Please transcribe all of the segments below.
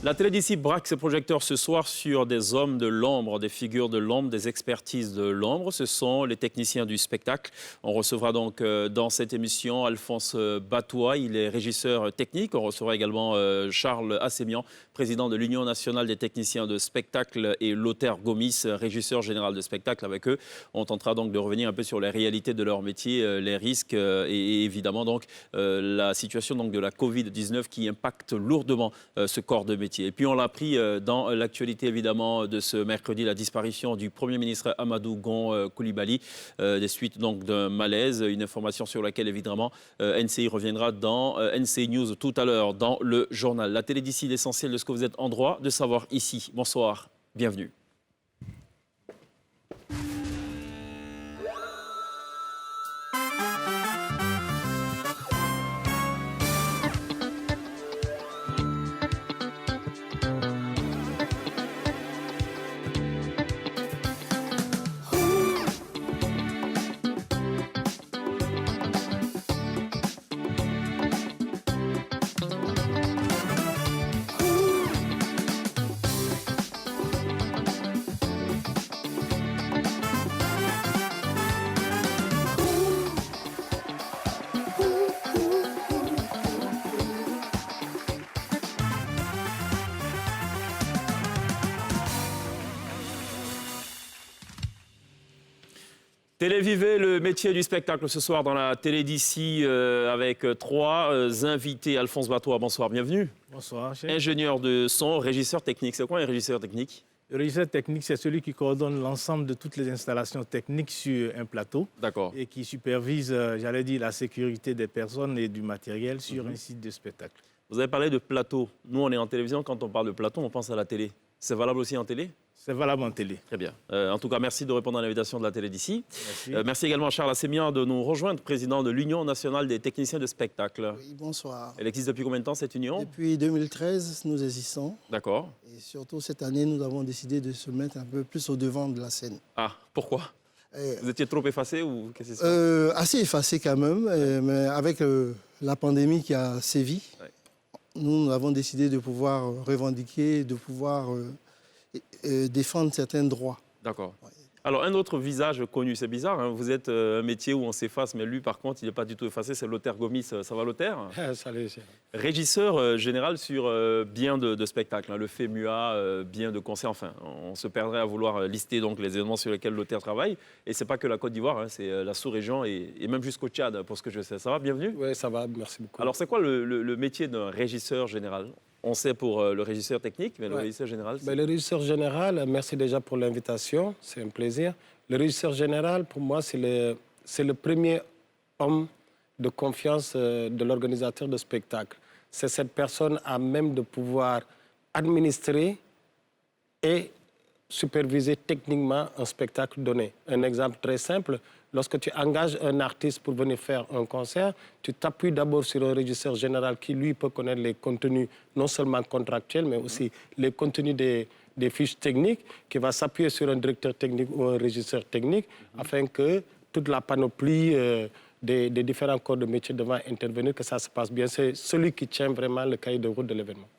La télé d'ici braque ses projecteurs ce soir sur des hommes de l'ombre, des figures de l'ombre, des expertises de l'ombre. Ce sont les techniciens du spectacle. On recevra donc dans cette émission Alphonse Batois, il est régisseur technique. On recevra également Charles Assémian, président de l'Union nationale des techniciens de spectacle, et Lothaire Gomis, régisseur général de spectacle. Avec eux, on tentera donc de revenir un peu sur les réalités de leur métier, les risques et évidemment donc la situation donc de la Covid-19 qui impacte lourdement ce corps de métier. Et puis on l'a appris dans l'actualité évidemment de ce mercredi, la disparition du Premier ministre Amadou Gon Coulibaly, des suites donc d'un malaise, une information sur laquelle évidemment NCI reviendra dans NCI News tout à l'heure dans le journal. La télé d'ici, l'essentiel de ce que vous êtes en droit de savoir ici. Bonsoir, bienvenue. Télévivez le métier du spectacle ce soir dans la télé d'ici avec trois invités. Alphonse Batois, bonsoir, bienvenue. Bonsoir, chef. Ingénieur de son, régisseur technique. C'est quoi un régisseur technique? Le régisseur technique, c'est celui qui coordonne l'ensemble de toutes les installations techniques sur un plateau. D'accord. Et qui supervise, j'allais dire, la sécurité des personnes et du matériel sur un site de spectacle. Vous avez parlé de plateau. Nous, on est en télévision. Quand on parle de plateau, on pense à la télé. C'est valable aussi en télé? C'est valable en télé. Très bien. En tout cas, merci de répondre à l'invitation de la télé d'ici. Merci. Merci également à Charles Assémian de nous rejoindre, président de l'Union nationale des techniciens de spectacle. Oui, bonsoir. Elle existe depuis combien de temps, cette union? Depuis 2013, nous existons. D'accord. Et surtout, cette année, nous avons décidé de se mettre un peu plus au devant de la scène. Ah, pourquoi? Vous étiez trop effacé ou qu'est-ce qui se passe? Assez effacé quand même, mais avec la pandémie qui a sévi, nous avons décidé de pouvoir revendiquer, de pouvoir défendre certains droits. D'accord. Alors, un autre visage connu, c'est bizarre, hein, vous êtes un métier où on s'efface, mais lui, par contre, il n'est pas du tout effacé, c'est Lothaire Gomis. Ça va, Lothaire? Salut, chef. Régisseur général sur bien de spectacles, hein, le FEMUA, bien de concerts, enfin, on se perdrait à vouloir lister donc, les événements sur lesquels Lothaire travaille. Et ce n'est pas que la Côte d'Ivoire, hein, c'est la sous-région et même jusqu'au Tchad, pour ce que je sais. Ça va, bienvenue? Oui, ça va, merci beaucoup. Alors, c'est quoi le métier d'un régisseur général? On sait pour le régisseur technique, mais le régisseur général, c'est... Le régisseur général, merci déjà pour l'invitation, c'est un plaisir. Le régisseur général, pour moi, c'est le premier homme de confiance de l'organisateur de spectacle. C'est cette personne à même de pouvoir administrer et superviser techniquement un spectacle donné. Un exemple très simple, lorsque tu engages un artiste pour venir faire un concert, tu t'appuies d'abord sur un régisseur général qui, lui, peut connaître les contenus non seulement contractuels, mais aussi les contenus des fiches techniques, qui va s'appuyer sur un directeur technique ou un régisseur technique, afin que toute la panoplie des différents corps de métier devant intervenir, que ça se passe bien. C'est celui qui tient vraiment le cahier de route de l'événement.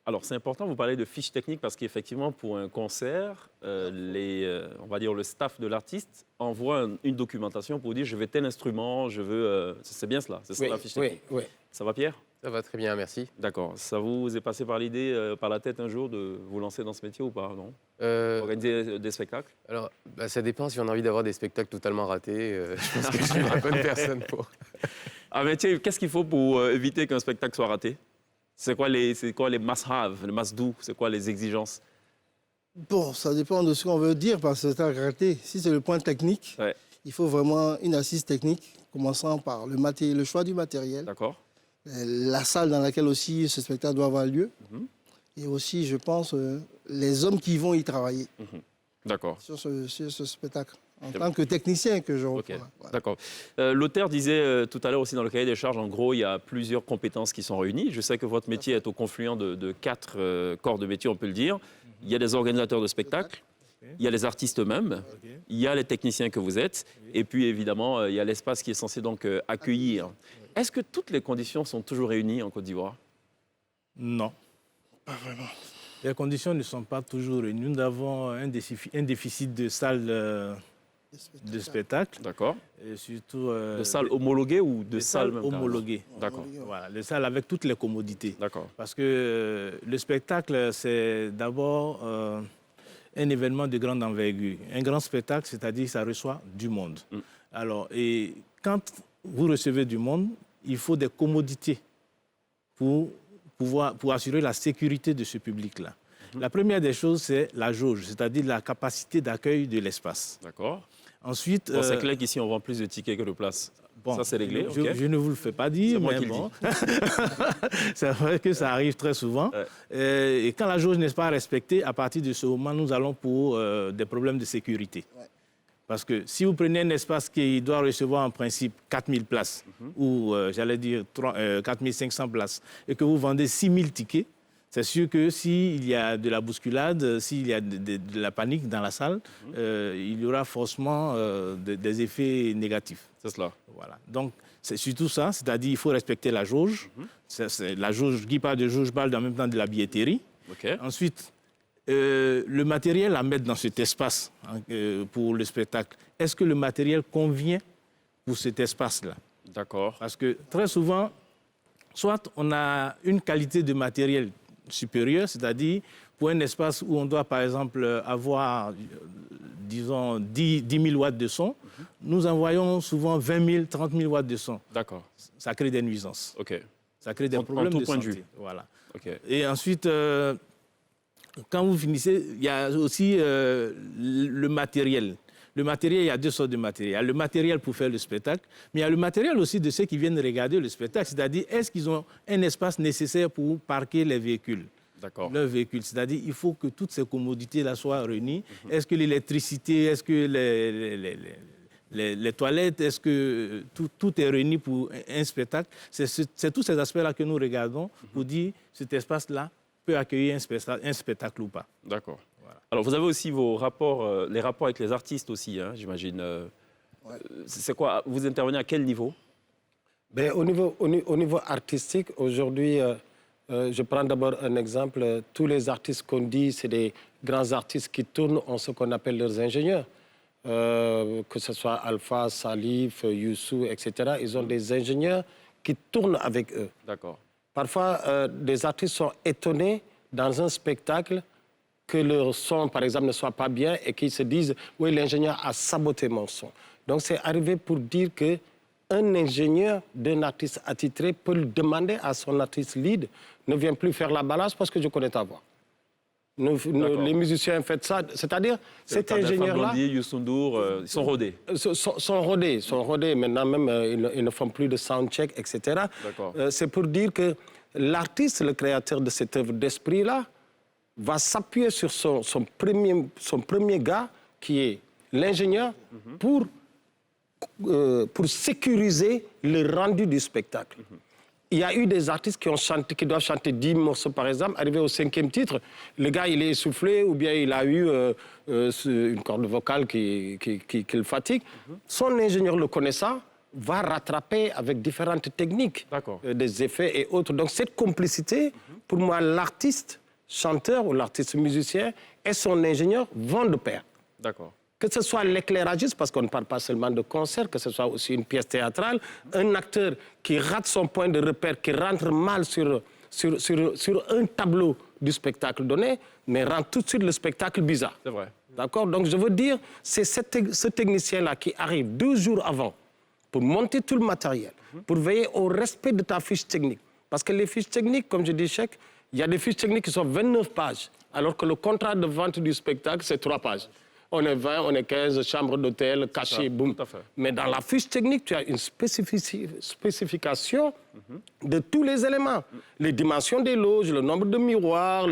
Alors, c'est important, vous parlez de fiches techniques parce qu'effectivement, pour un concert, on va dire le staff de l'artiste envoie une documentation pour dire je veux tel instrument, je veux... c'est bien cela, c'est ça la fiche technique. Oui. Ça va, Pierre? Ça va très bien, merci. D'accord. Ça vous est passé par l'idée, par la tête un jour de vous lancer dans ce métier ou pas, non? Organiser des spectacles? Alors, ça dépend si on a envie d'avoir des spectacles totalement ratés. Je pense que je suis la bonne personne pour... Un métier, qu'est-ce qu'il faut pour éviter qu'un spectacle soit raté? C'est quoi les must-have, les must-do? C'est quoi les exigences? Bon, ça dépend de ce qu'on veut dire par ce temps raté. Si c'est le point technique, il faut vraiment une assise technique, commençant par le choix du matériel. D'accord. La salle dans laquelle aussi ce spectacle doit avoir lieu. Et aussi, je pense, les hommes qui vont y travailler. D'accord. Sur ce spectacle. En tant que technicien que je reprends. Voilà. D'accord. L'auteur disait tout à l'heure aussi dans le cahier des charges, en gros, il y a plusieurs compétences qui sont réunies. Je sais que votre métier est au confluent de quatre corps de métier, on peut le dire. Il y a des organisateurs de spectacles, il y a les artistes eux-mêmes, il y a les techniciens que vous êtes, et puis évidemment, il y a l'espace qui est censé donc accueillir. Est-ce que toutes les conditions sont toujours réunies en Côte d'Ivoire? Non. Les conditions ne sont pas toujours réunies. Nous avons un déficit de salles de spectacle. D'accord. Et surtout... De salles homologuées ou de salles même homologuées. D'accord. Voilà, les salles avec toutes les commodités. D'accord. Parce que le spectacle, c'est d'abord un événement de grande envergure. Un grand spectacle, c'est-à-dire que ça reçoit du monde. Alors, et quand vous recevez du monde, il faut des commodités pour assurer la sécurité de ce public-là. La première des choses, c'est la jauge, c'est-à-dire la capacité d'accueil de l'espace. D'accord. Ensuite, Bon, c'est clair qu'ici, on vend plus de tickets que de places. Bon, ça, c'est réglé. Je ne vous le fais pas dire, mais bon. C'est vrai que ça arrive très souvent. Ouais. Et quand la jauge n'est pas respectée, à partir de ce moment, nous allons pour des problèmes de sécurité. Ouais. Parce que si vous prenez un espace qui doit recevoir en principe 4000 places, ou j'allais dire 4500 places, et que vous vendez 6000 tickets, c'est sûr que s'il y a de la bousculade, s'il y a de la panique dans la salle, il y aura forcément des effets négatifs. C'est cela. Voilà. Donc, c'est surtout ça, c'est-à-dire qu'il faut respecter la jauge. La jauge, qui parle de jauge, parle en même temps de la billetterie. Okay. Ensuite, le matériel à mettre dans cet espace pour le spectacle, est-ce que le matériel convient pour cet espace-là? D'accord. Parce que très souvent, soit on a une qualité de matériel supérieure, c'est-à-dire pour un espace où on doit par exemple avoir, disons, 10 000 watts de son, nous envoyons souvent 20 000, 30 000 watts de son. D'accord. Ça crée des nuisances. OK. Ça crée des problèmes de santé. Voilà. Okay. Et ensuite, quand vous finissez, il y a aussi le matériel. Le matériel, il y a deux sortes de matériel. Il y a le matériel pour faire le spectacle, mais il y a le matériel aussi de ceux qui viennent regarder le spectacle. C'est-à-dire, est-ce qu'ils ont un espace nécessaire pour parquer les véhicules? D'accord. Leurs véhicules. C'est-à-dire, il faut que toutes ces commodités-là soient réunies. Est-ce que l'électricité, est-ce que les toilettes, est-ce que tout est réuni pour un spectacle? C'est tous ces aspects-là que nous regardons pour dire cet espace-là peut accueillir un spectacle ou pas. D'accord. Voilà. Alors, vous avez aussi vos rapports, les rapports avec les artistes aussi, hein, j'imagine. Ouais. C'est quoi? Vous intervenez à quel niveau? Ben, au niveau artistique, aujourd'hui, je prends d'abord un exemple. Tous les artistes qu'on dit, c'est des grands artistes qui tournent en ce qu'on appelle leurs ingénieurs. Que ce soit Alpha, Salif, Youssou, etc. Ils ont des ingénieurs qui tournent avec eux. D'accord. Parfois, des artistes sont étonnés dans un spectacle que leur son, par exemple, ne soit pas bien et qu'ils se disent « oui, l'ingénieur a saboté mon son ». Donc, c'est arrivé pour dire qu'un ingénieur d'un artiste attitré peut demander à son artiste lead « ne viens plus faire la balance parce que je connais ta voix ». Les musiciens font ça, c'est-à-dire cet ingénieur-là... Youssou N'Dour, ils sont rodés. Sont rodés. Maintenant même, ils ne font plus de soundcheck, etc. C'est pour dire que l'artiste, le créateur de cette œuvre d'esprit-là, va s'appuyer sur son premier gars, qui est l'ingénieur, pour sécuriser le rendu du spectacle. Il y a eu des artistes qui doivent chanter 10 morceaux, par exemple. Arrivé au 5e titre, le gars, il est essoufflé ou bien il a eu une corde vocale qui le fatigue. Son ingénieur, le connaissant, va rattraper avec différentes techniques, des effets et autres. Donc, cette complicité, pour moi, l'artiste chanteur ou l'artiste musicien et son ingénieur vont de pair. D'accord. Que ce soit l'éclairagiste, parce qu'on ne parle pas seulement de concert, que ce soit aussi une pièce théâtrale, un acteur qui rate son point de repère, qui rentre mal sur un tableau du spectacle donné, mais rend tout de suite le spectacle bizarre. C'est vrai. D'accord? Donc je veux dire, c'est ce technicien-là qui arrive 2 jours avant pour monter tout le matériel, pour veiller au respect de ta fiche technique. Parce que les fiches techniques, comme je dis, Cheikh, il y a des fiches techniques qui sont 29 pages, alors que le contrat de vente du spectacle, c'est 3 pages. On est 20, on est 15, chambre d'hôtel, cachet, boum. Mais dans la fiche technique, tu as une spécification de tous les éléments. Les dimensions des loges, le nombre de miroirs,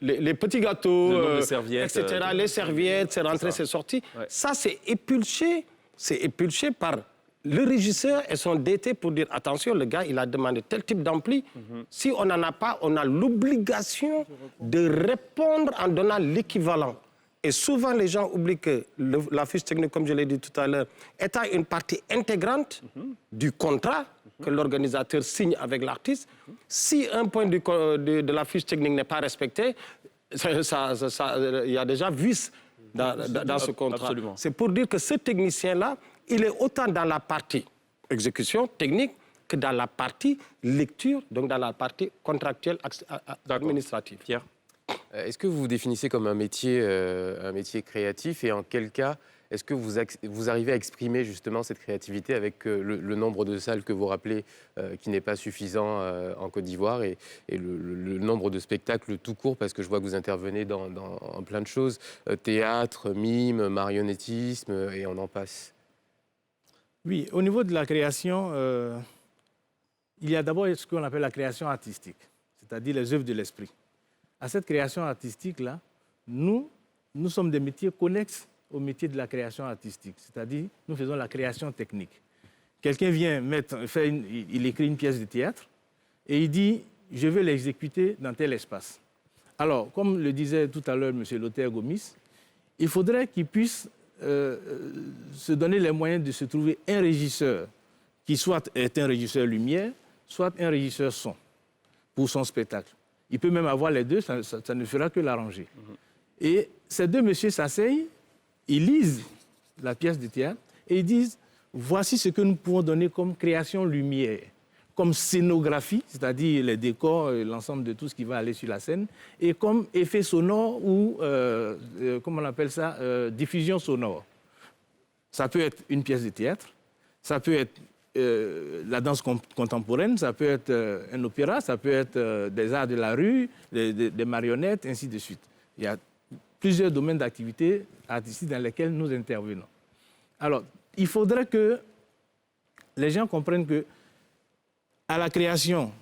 les petits gâteaux, le nombre de serviettes, etc. Les serviettes, c'est rentré, c'est sorti. Ouais. Ça, c'est épulché par le régisseur et son DT pour dire attention, le gars, il a demandé tel type d'ampli. Si on n'en a pas, on a l'obligation de répondre en donnant l'équivalent. Et souvent, les gens oublient que la fiche technique, comme je l'ai dit tout à l'heure, étant une partie intégrante du contrat que l'organisateur signe avec l'artiste, si un point de la fiche technique n'est pas respecté, il y a déjà vice dans ce contrat. C'est pour dire que ce technicien-là, il est autant dans la partie exécution technique que dans la partie lecture, donc dans la partie contractuelle administrative. Pierre ? Est-ce que vous vous définissez comme un métier créatif et en quel cas est-ce que vous arrivez à exprimer justement cette créativité avec le nombre de salles que vous rappelez qui n'est pas suffisant en Côte d'Ivoire et le nombre de spectacles tout court, parce que je vois que vous intervenez dans plein de choses, théâtre, mime, marionnettisme et on en passe. Oui, au niveau de la création, il y a d'abord ce qu'on appelle la création artistique, c'est-à-dire les œuvres de l'esprit. À cette création artistique-là, nous sommes des métiers connexes au métier de la création artistique, c'est-à-dire nous faisons la création technique. Quelqu'un vient il écrit une pièce de théâtre et il dit « je veux l'exécuter dans tel espace ». Alors, comme le disait tout à l'heure M. Lothaire Gomis, il faudrait qu'il puisse se donner les moyens de se trouver un régisseur qui soit est un régisseur lumière, soit un régisseur son pour son spectacle. Il peut même avoir les deux, ça ne fera que l'arranger. Et ces deux messieurs s'asseyent, ils lisent la pièce de théâtre et ils disent « voici ce que nous pouvons donner comme création lumière, comme scénographie, c'est-à-dire les décors, l'ensemble de tout ce qui va aller sur la scène, et comme effet sonore ou, comment on appelle ça, diffusion sonore. Ça peut être une pièce de théâtre, ça peut être la danse contemporaine, ça peut être un opéra, ça peut être des arts de la rue, des marionnettes, ainsi de suite. Il y a plusieurs domaines d'activité artistique dans lesquels nous intervenons. Alors, il faudrait que les gens comprennent que à la création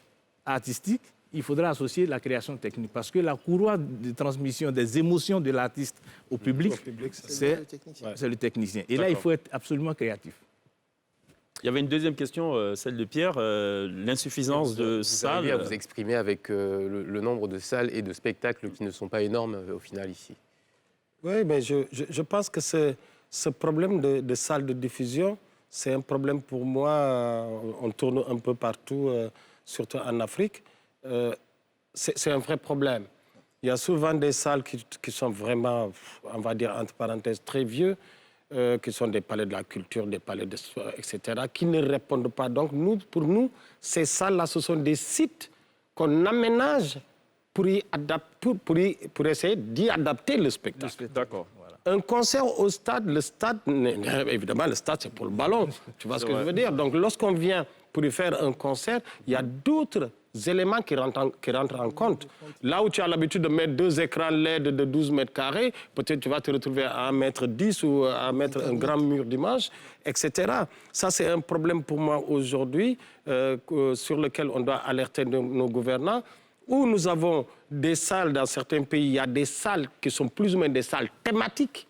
artistique, il faudra associer la création technique, parce que la courroie de transmission des émotions de l'artiste au public, c'est le technicien. Et là, il faut être absolument créatif. Il y avait une deuxième question, celle de Pierre, l'insuffisance de salles. Vous arrivez à vous exprimer avec le nombre de salles et de spectacles qui ne sont pas énormes au final ici. Oui, mais je pense que ce problème de salles de diffusion, c'est un problème pour moi, on tourne un peu partout, surtout en Afrique. C'est un vrai problème. Il y a souvent des salles qui sont vraiment, on va dire, entre parenthèses, très vieux, qui sont des palais de la culture, des palais de sport, etc., qui ne répondent pas. Donc, pour nous, ces salles-là, ce sont des sites qu'on aménage pour essayer d'y adapter le spectacle. D'accord. Un concert au stade, évidemment, le stade, c'est pour le ballon. Tu vois ce que je veux dire? Donc, lorsqu'on vient pour y faire un concert, il y a d'autres éléments qui rentrent en compte. Là où tu as l'habitude de mettre 2 écrans LED de 12 mètres carrés, peut-être tu vas te retrouver à 1,10 m ou à mettre un grand mur d'image, etc. Ça, c'est un problème pour moi aujourd'hui sur lequel on doit alerter nos gouvernants, où nous avons des salles dans certains pays, il y a des salles qui sont plus ou moins des salles thématiques,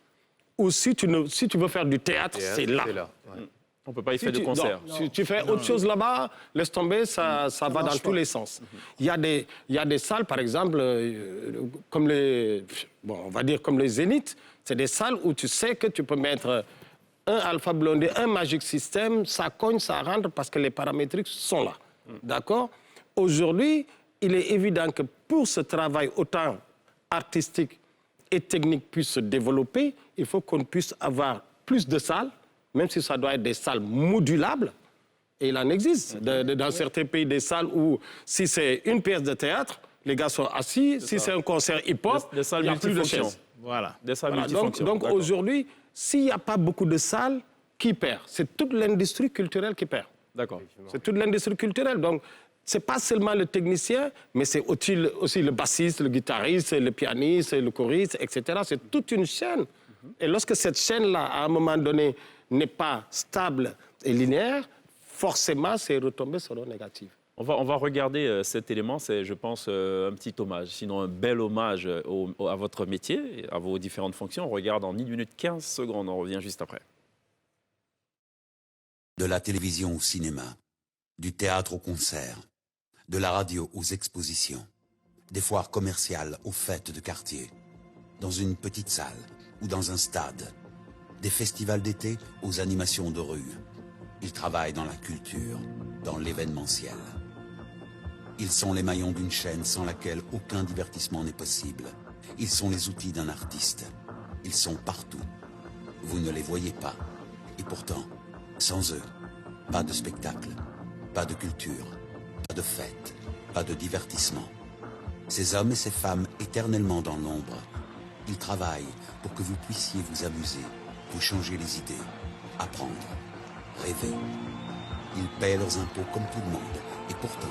où si tu veux faire du théâtre, c'est là. Ouais. On ne peut pas y faire de concert. Si tu fais autre chose là-bas, laisse tomber, ça va dans tous les sens. Il y a des salles, par exemple, comme on va dire comme les Zénith, c'est des salles où tu sais que tu peux mettre un Alpha Blondy, un Magic System, ça cogne, ça rentre parce que les paramétriques sont là. D'accord? Aujourd'hui, il est évident que pour ce travail autant artistique et technique puisse se développer, il faut qu'on puisse avoir plus de salles, même si ça doit être des salles modulables. Et il en existe dans certains pays des salles où, si c'est une pièce de théâtre, les gars sont assis. Si c'est un concert hip-hop, il n'y a plus de chaises. Voilà, des salles multifonctions. Donc aujourd'hui, s'il n'y a pas beaucoup de salles, qui perd? C'est toute l'industrie culturelle qui perd. D'accord. C'est toute l'industrie culturelle. Donc, ce n'est pas seulement le technicien, mais c'est aussi le bassiste, le guitariste, le pianiste, le choriste, etc. C'est toute une chaîne. Et lorsque cette chaîne-là, à un moment donné, n'est pas stable et linéaire, forcément, ses retombées seront négatives. On va regarder cet élément, c'est, je pense, un petit hommage, sinon un bel hommage à votre métier, à vos différentes fonctions. On regarde en 1 minute 15 secondes, on revient juste après. De la télévision au cinéma, du théâtre au concert, de la radio aux expositions, des foires commerciales aux fêtes de quartier. Dans une petite salle, ou dans un stade, des festivals d'été aux animations de rue. Ils travaillent dans la culture, dans l'événementiel. Ils sont les maillons d'une chaîne sans laquelle aucun divertissement n'est possible. Ils sont les outils d'un artiste. Ils sont partout. Vous ne les voyez pas. Et pourtant, sans eux, pas de spectacle, pas de culture, pas de fête, pas de divertissement. Ces hommes et ces femmes éternellement dans l'ombre, ils travaillent pour que vous puissiez vous amuser, vous changer les idées, apprendre, rêver. Ils paient leurs impôts comme tout le monde, et pourtant,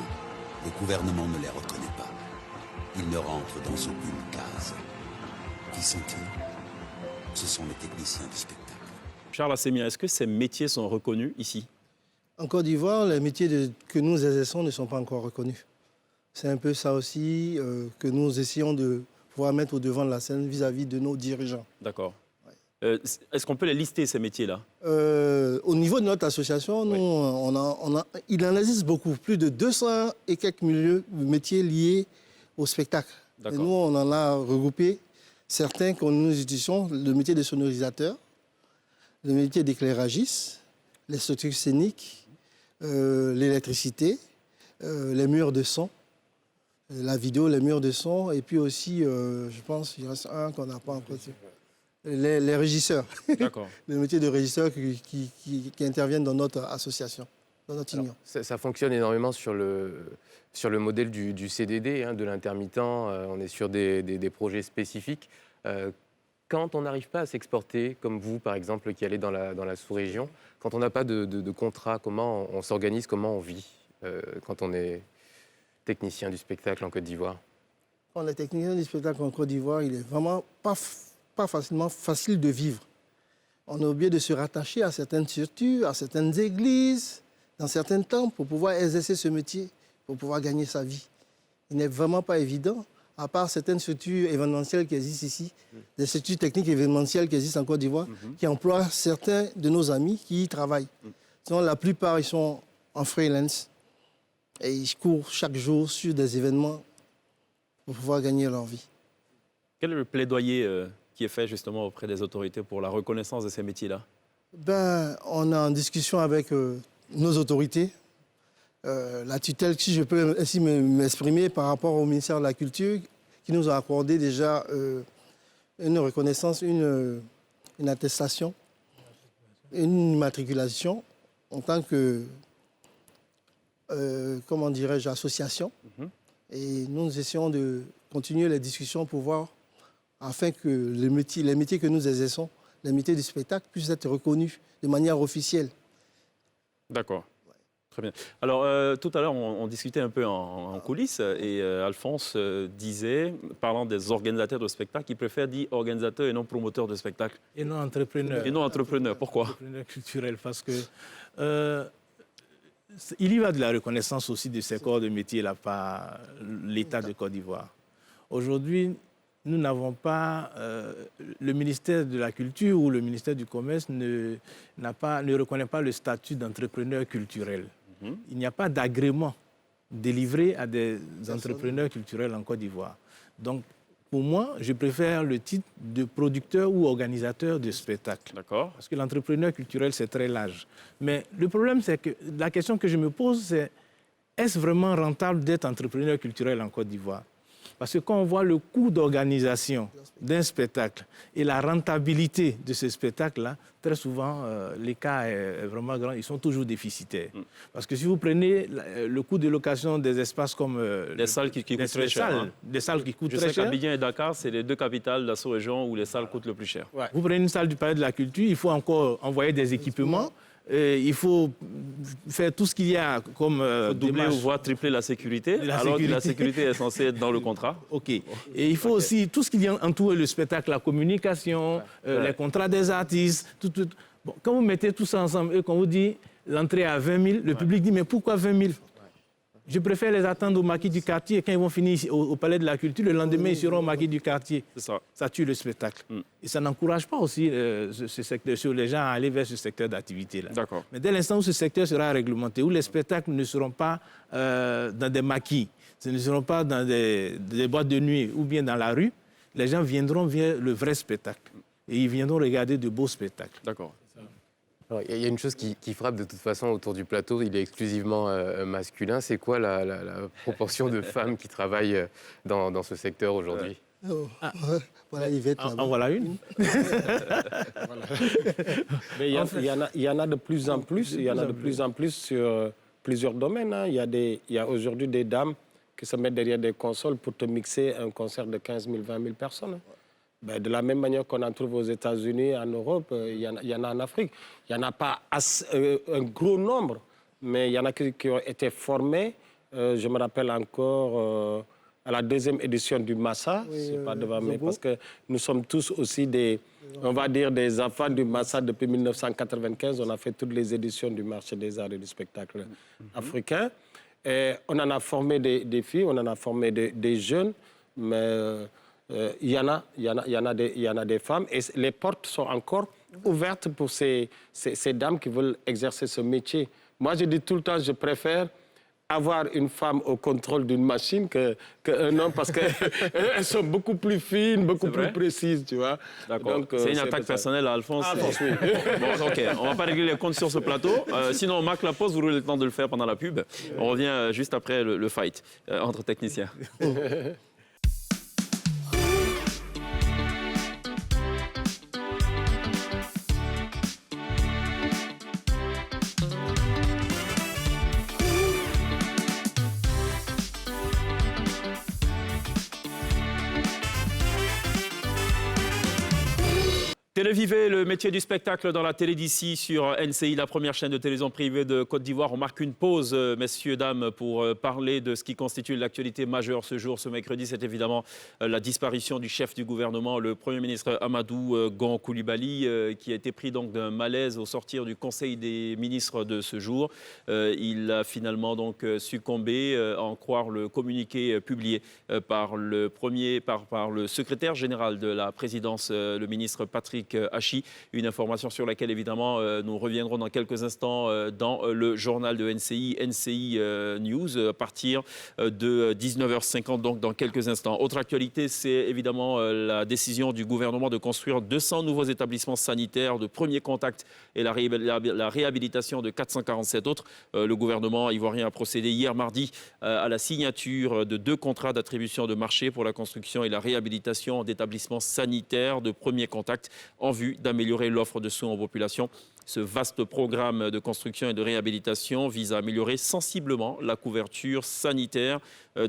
le gouvernement ne les reconnaît pas. Ils ne rentrent dans aucune case. Qui sont-ils? Ce sont les techniciens du spectacle. Charles Assemia, est-ce que ces métiers sont reconnus ici? En Côte d'Ivoire, les métiers que nous exerçons ne sont pas encore reconnus. C'est un peu ça aussi que nous essayons de pouvoir mettre au devant de la scène vis-à-vis de nos dirigeants. D'accord. Ouais. Est-ce qu'on peut les lister, ces métiers-là? Au niveau de notre association, nous, il en existe beaucoup, plus de 200 et quelques métiers liés au spectacle. Et nous, on en a regroupé certains que nous utilisons, le métier de sonorisateur, le métier d'éclairagiste, les structures scéniques, l'électricité, les murs de son, la vidéo, les murs de son, et puis aussi, je pense, il reste un qu'on n'a pas encore dit, les régisseurs. D'accord. Le métier de régisseur qui interviennent dans notre association, dans notre union. Ça fonctionne énormément sur le modèle du CDD, de l'intermittent. On est sur des projets spécifiques. Quand on n'arrive pas à s'exporter, comme vous, par exemple, qui allez dans la sous-région, quand on n'a pas de contrat, comment on s'organise, comment on vit quand on est technicien du spectacle en Côte d'Ivoire? Quand on est technicien du spectacle en Côte d'Ivoire, il est vraiment pas facilement facile de vivre. On est obligé de se rattacher à certaines structures, à certaines églises, dans certains temps, pour pouvoir exercer ce métier, pour pouvoir gagner sa vie. Il n'est vraiment pas évident, à part certaines structures événementielles qui existent ici, des structures techniques événementielles qui existent en Côte d'Ivoire, qui emploient certains de nos amis qui y travaillent. Sinon, la plupart, ils sont en freelance et ils courent chaque jour sur des événements pour pouvoir gagner leur vie. Quel est le plaidoyer qui est fait justement auprès des autorités pour la reconnaissance de ces métiers-là? On est en discussion avec nos autorités. La tutelle, si je peux ainsi m'exprimer par rapport au ministère de la Culture, qui nous a accordé déjà une reconnaissance, une attestation, une immatriculation en tant que, comment dirais-je, association. Et nous essayons de continuer les discussions pour voir, afin que les métiers que nous exerçons, les métiers du spectacle, puissent être reconnus de manière officielle. D'accord. Très bien. Alors, tout à l'heure, on discutait un peu en coulisses et Alphonse disait, parlant des organisateurs de spectacles, qu'il préfère dire organisateurs et non promoteurs de spectacles. Et non entrepreneurs. Et non entrepreneurs. Pourquoi? Entrepreneurs culturels, parce que il y va de la reconnaissance aussi de ces corps de métier là par l'État de Côte d'Ivoire. Aujourd'hui, nous n'avons pas, le ministère de la Culture ou le ministère du Commerce ne reconnaît pas le statut d'entrepreneur culturel. Il n'y a pas d'agrément délivré à des entrepreneurs culturels en Côte d'Ivoire. Donc, pour moi, je préfère le titre de producteur ou organisateur de spectacle. D'accord. Parce que l'entrepreneur culturel, c'est très large. Mais le problème, c'est que la question que je me pose, c'est est-ce vraiment rentable d'être entrepreneur culturel en Côte d'Ivoire? Parce que quand on voit le coût d'organisation d'un spectacle et la rentabilité de ce spectacle-là, très souvent, l'écart est vraiment grand. Ils sont toujours déficitaires. Parce que si vous prenez le coût de location des espaces comme... les salles qui coûtent très cher. Des salles qui coûtent très cher. Je sais qu'Abidjan et Dakar, c'est les deux capitales de la sous-région où les salles coûtent le plus cher. Ouais. Vous prenez une salle du Palais de la Culture, il faut encore envoyer des équipements. Il faut faire tout ce qu'il y a comme doubler ou voire tripler la sécurité, alors que la sécurité est censée être dans le contrat. OK. Et il faut aussi tout ce qui vient entourer le spectacle, la communication, les contrats des artistes. Bon, quand vous mettez tout ça ensemble et qu'on vous dit l'entrée à 20 000, le public dit mais pourquoi 20 000? Je préfère les attendre au maquis du quartier. Quand ils vont finir au Palais de la Culture, le lendemain, ils seront au maquis du quartier. C'est ça. Ça tue le spectacle. Et ça n'encourage pas aussi ce secteur, sur les gens à aller vers ce secteur d'activité-là. D'accord. Mais dès l'instant où ce secteur sera réglementé, où les spectacles ne seront pas dans des maquis, ce ne seront pas dans des boîtes de nuit ou bien dans la rue, les gens viendront vers le vrai spectacle. et ils viendront regarder de beaux spectacles. D'accord. Alors, il y a une chose qui frappe de toute façon autour du plateau, il est exclusivement masculin. C'est quoi la proportion de femmes qui travaillent dans ce secteur aujourd'hui? Voilà Yvette. En voilà une. Mais il y en a de plus en plus. Il y en a de plus en plus sur plusieurs domaines. Hein. Il y a aujourd'hui des dames qui se mettent derrière des consoles pour te mixer un concert de 15 000, 20 000 personnes. Hein. Ben, de la même manière qu'on en trouve aux États-Unis, en Europe, il y en a en Afrique. Il n'y en a pas un gros nombre, mais il y en a qui ont été formés. Je me rappelle encore à la deuxième édition du Massa, c'est pas devant moi, parce que nous sommes tous aussi on va dire des enfants du Massa depuis 1995. On a fait toutes les éditions du marché des arts et du spectacle africain. Et on en a formé des filles, on en a formé des jeunes, mais il y en a des femmes. Et les portes sont encore ouvertes pour ces dames qui veulent exercer ce métier. Moi, je dis tout le temps, je préfère avoir une femme au contrôle d'une machine qu'un homme, parce qu'elles sont beaucoup plus fines, beaucoup plus précises, tu vois. D'accord. C'est une attaque personnelle à Alphonse. Alphonse, oui. Bon, OK, on ne va pas régler les comptes sur ce plateau. Sinon, on marque la pause, vous aurez le temps de le faire pendant la pub. On revient juste après le fight entre techniciens. Télévivé, le métier du spectacle dans la télé d'ici sur NCI, la première chaîne de télévision privée de Côte d'Ivoire. On marque une pause, messieurs, dames, pour parler de ce qui constitue l'actualité majeure ce jour, ce mercredi. C'est évidemment la disparition du chef du gouvernement, le Premier ministre Amadou Gon Coulibaly, qui a été pris donc d'un malaise au sortir du Conseil des ministres de ce jour. Il a finalement donc succombé, à en croire le communiqué publié par le secrétaire général de la présidence, le ministre Patrick Hachi. Une information sur laquelle, évidemment, nous reviendrons dans quelques instants dans le journal de NCI, NCI News, à partir de 19h50, donc dans quelques instants. Autre actualité, c'est évidemment la décision du gouvernement de construire 200 nouveaux établissements sanitaires de premier contact et la réhabilitation de 447 autres. Le gouvernement ivoirien a procédé hier mardi à la signature de 2 contrats d'attribution de marché pour la construction et la réhabilitation d'établissements sanitaires de premier contact en vue d'améliorer l'offre de soins aux populations. Ce vaste programme de construction et de réhabilitation vise à améliorer sensiblement la couverture sanitaire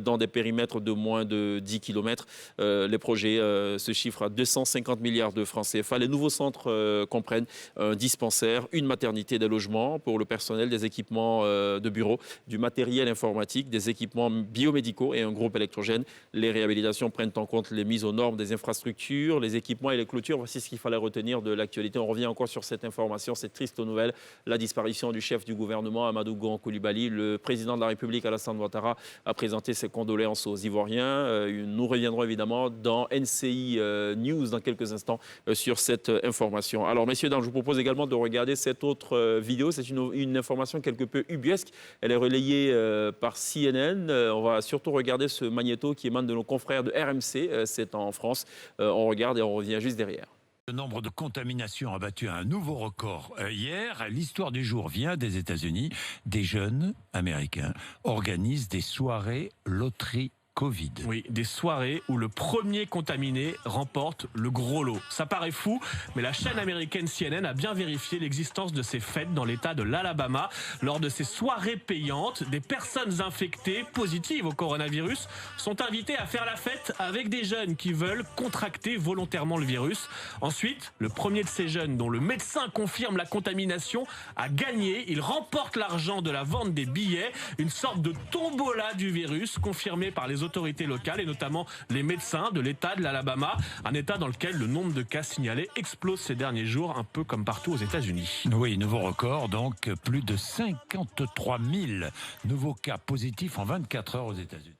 dans des périmètres de moins de 10 km. Les projets se chiffrent à 250 milliards de francs CFA. Les nouveaux centres comprennent un dispensaire, une maternité, des logements pour le personnel, des équipements de bureau, du matériel informatique, des équipements biomédicaux et un groupe électrogène. Les réhabilitations prennent en compte les mises aux normes des infrastructures, les équipements et les clôtures. Voici ce qu'il fallait retenir de l'actualité. On revient encore sur cette information, cette triste nouvelle, la disparition du chef du gouvernement, Amadou Gon Coulibaly. Le président de la République, Alassane Ouattara, a présenté ses condoléances aux Ivoiriens. Nous reviendrons évidemment dans NCI News dans quelques instants sur cette information. Alors, messieurs, dames, je vous propose également de regarder cette autre vidéo. C'est une information quelque peu ubuesque. Elle est relayée par CNN. On va surtout regarder ce magnéto qui émane de nos confrères de RMC. C'est en France. On regarde et on revient juste derrière. Le nombre de contaminations a battu un nouveau record hier. L'histoire du jour vient des États-Unis. Des jeunes américains organisent des soirées loterie Covid. Oui, des soirées où le premier contaminé remporte le gros lot. Ça paraît fou, mais la chaîne américaine CNN a bien vérifié l'existence de ces fêtes dans l'État de l'Alabama. Lors de ces soirées payantes, des personnes infectées, positives au coronavirus, sont invitées à faire la fête avec des jeunes qui veulent contracter volontairement le virus. Ensuite, le premier de ces jeunes, dont le médecin confirme la contamination, a gagné. Il remporte l'argent de la vente des billets, une sorte de tombola du virus confirmée par les autorités locales et notamment les médecins de l'État de l'Alabama, un État dans lequel le nombre de cas signalés explose ces derniers jours, un peu comme partout aux États-Unis. Oui, nouveau record, donc plus de 53 000 nouveaux cas positifs en 24 heures aux États-Unis.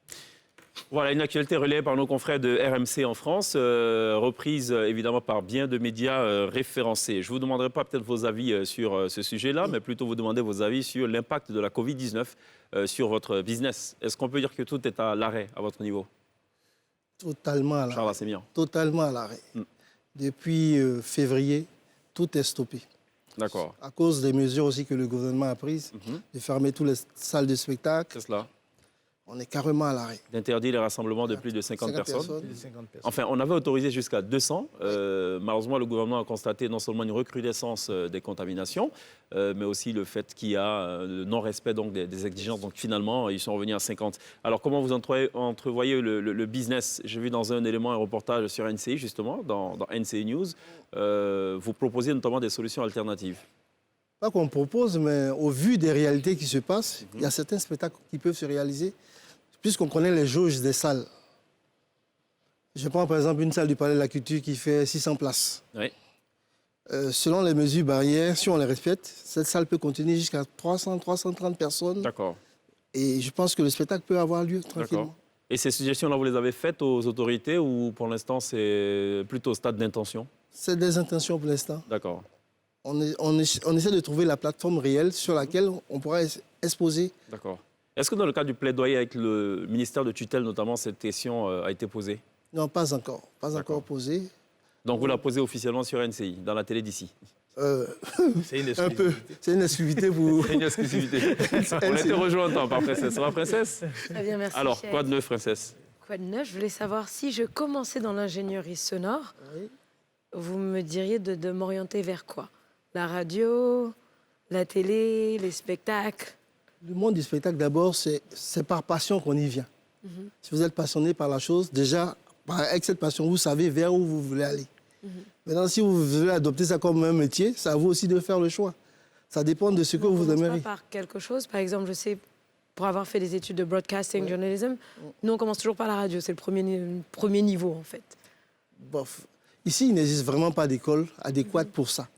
Voilà, une actualité relayée par nos confrères de RMC en France, reprise évidemment par bien de médias référencés. Je ne vous demanderai pas peut-être vos avis sur ce sujet-là, mais plutôt vous demander vos avis sur l'impact de la Covid-19 sur votre business. Est-ce qu'on peut dire que tout est à l'arrêt à votre niveau? Totalement à l'arrêt. Charles Assemian. Totalement à l'arrêt. Depuis février, tout est stoppé. D'accord. À cause des mesures aussi que le gouvernement a prises, de fermer toutes les salles de spectacle. C'est cela. On est carrément à l'arrêt. D'interdire les rassemblements de plus de 50 personnes. Plus de 50 personnes. Enfin, on avait autorisé jusqu'à 200. Malheureusement, le gouvernement a constaté non seulement une recrudescence des contaminations, mais aussi le fait qu'il y a le non-respect donc, des exigences. Donc finalement, ils sont revenus à 50. Alors comment vous entrevoyez le business? J'ai vu dans un élément un reportage sur NCI, justement, dans NCI News. Vous proposez notamment des solutions alternatives. Pas qu'on propose, mais au vu des réalités qui se passent, il y a certains spectacles qui peuvent se réaliser, puisqu'on connaît les jauges des salles. Je prends par exemple une salle du Palais de la Culture qui fait 600 places. Oui. Selon les mesures barrières, si on les respecte, cette salle peut contenir jusqu'à 300, 330 personnes. D'accord. Et je pense que le spectacle peut avoir lieu tranquillement. Et ces suggestions-là, vous les avez faites aux autorités ou pour l'instant, c'est plutôt au stade d'intention? C'est des intentions pour l'instant. D'accord. On essaie de trouver la plateforme réelle sur laquelle on pourra exposer. D'accord. Est-ce que dans le cadre du plaidoyer avec le ministère de tutelle, notamment, cette question a été posée? Non, pas encore. Pas encore posée. Donc vous la posez officiellement sur NCI, dans la télé d'ici? C'est une un peu. C'est une exclusivité pour... C'est une exclusivité. On a été rejoint par Princesse. Ça va, Princesse? Très bien, merci. Alors, chef. quoi de neuf, Princesse? Quoi de neuf? Je voulais savoir si je commençais dans l'ingénierie sonore, vous me diriez de m'orienter vers quoi? La radio, la télé, les spectacles? Le monde du spectacle, d'abord, c'est par passion qu'on y vient. Si vous êtes passionné par la chose, déjà, avec cette passion, vous savez vers où vous voulez aller. Maintenant, si vous voulez adopter ça comme un métier, c'est à vous aussi de faire le choix. Ça dépend de ce que vous aimeriez. Pas par quelque chose. Par exemple, je sais, pour avoir fait des études de broadcasting, journalism, nous, on commence toujours par la radio. C'est le premier niveau, en fait. Bof. Ici, il n'existe vraiment pas d'école adéquate pour ça.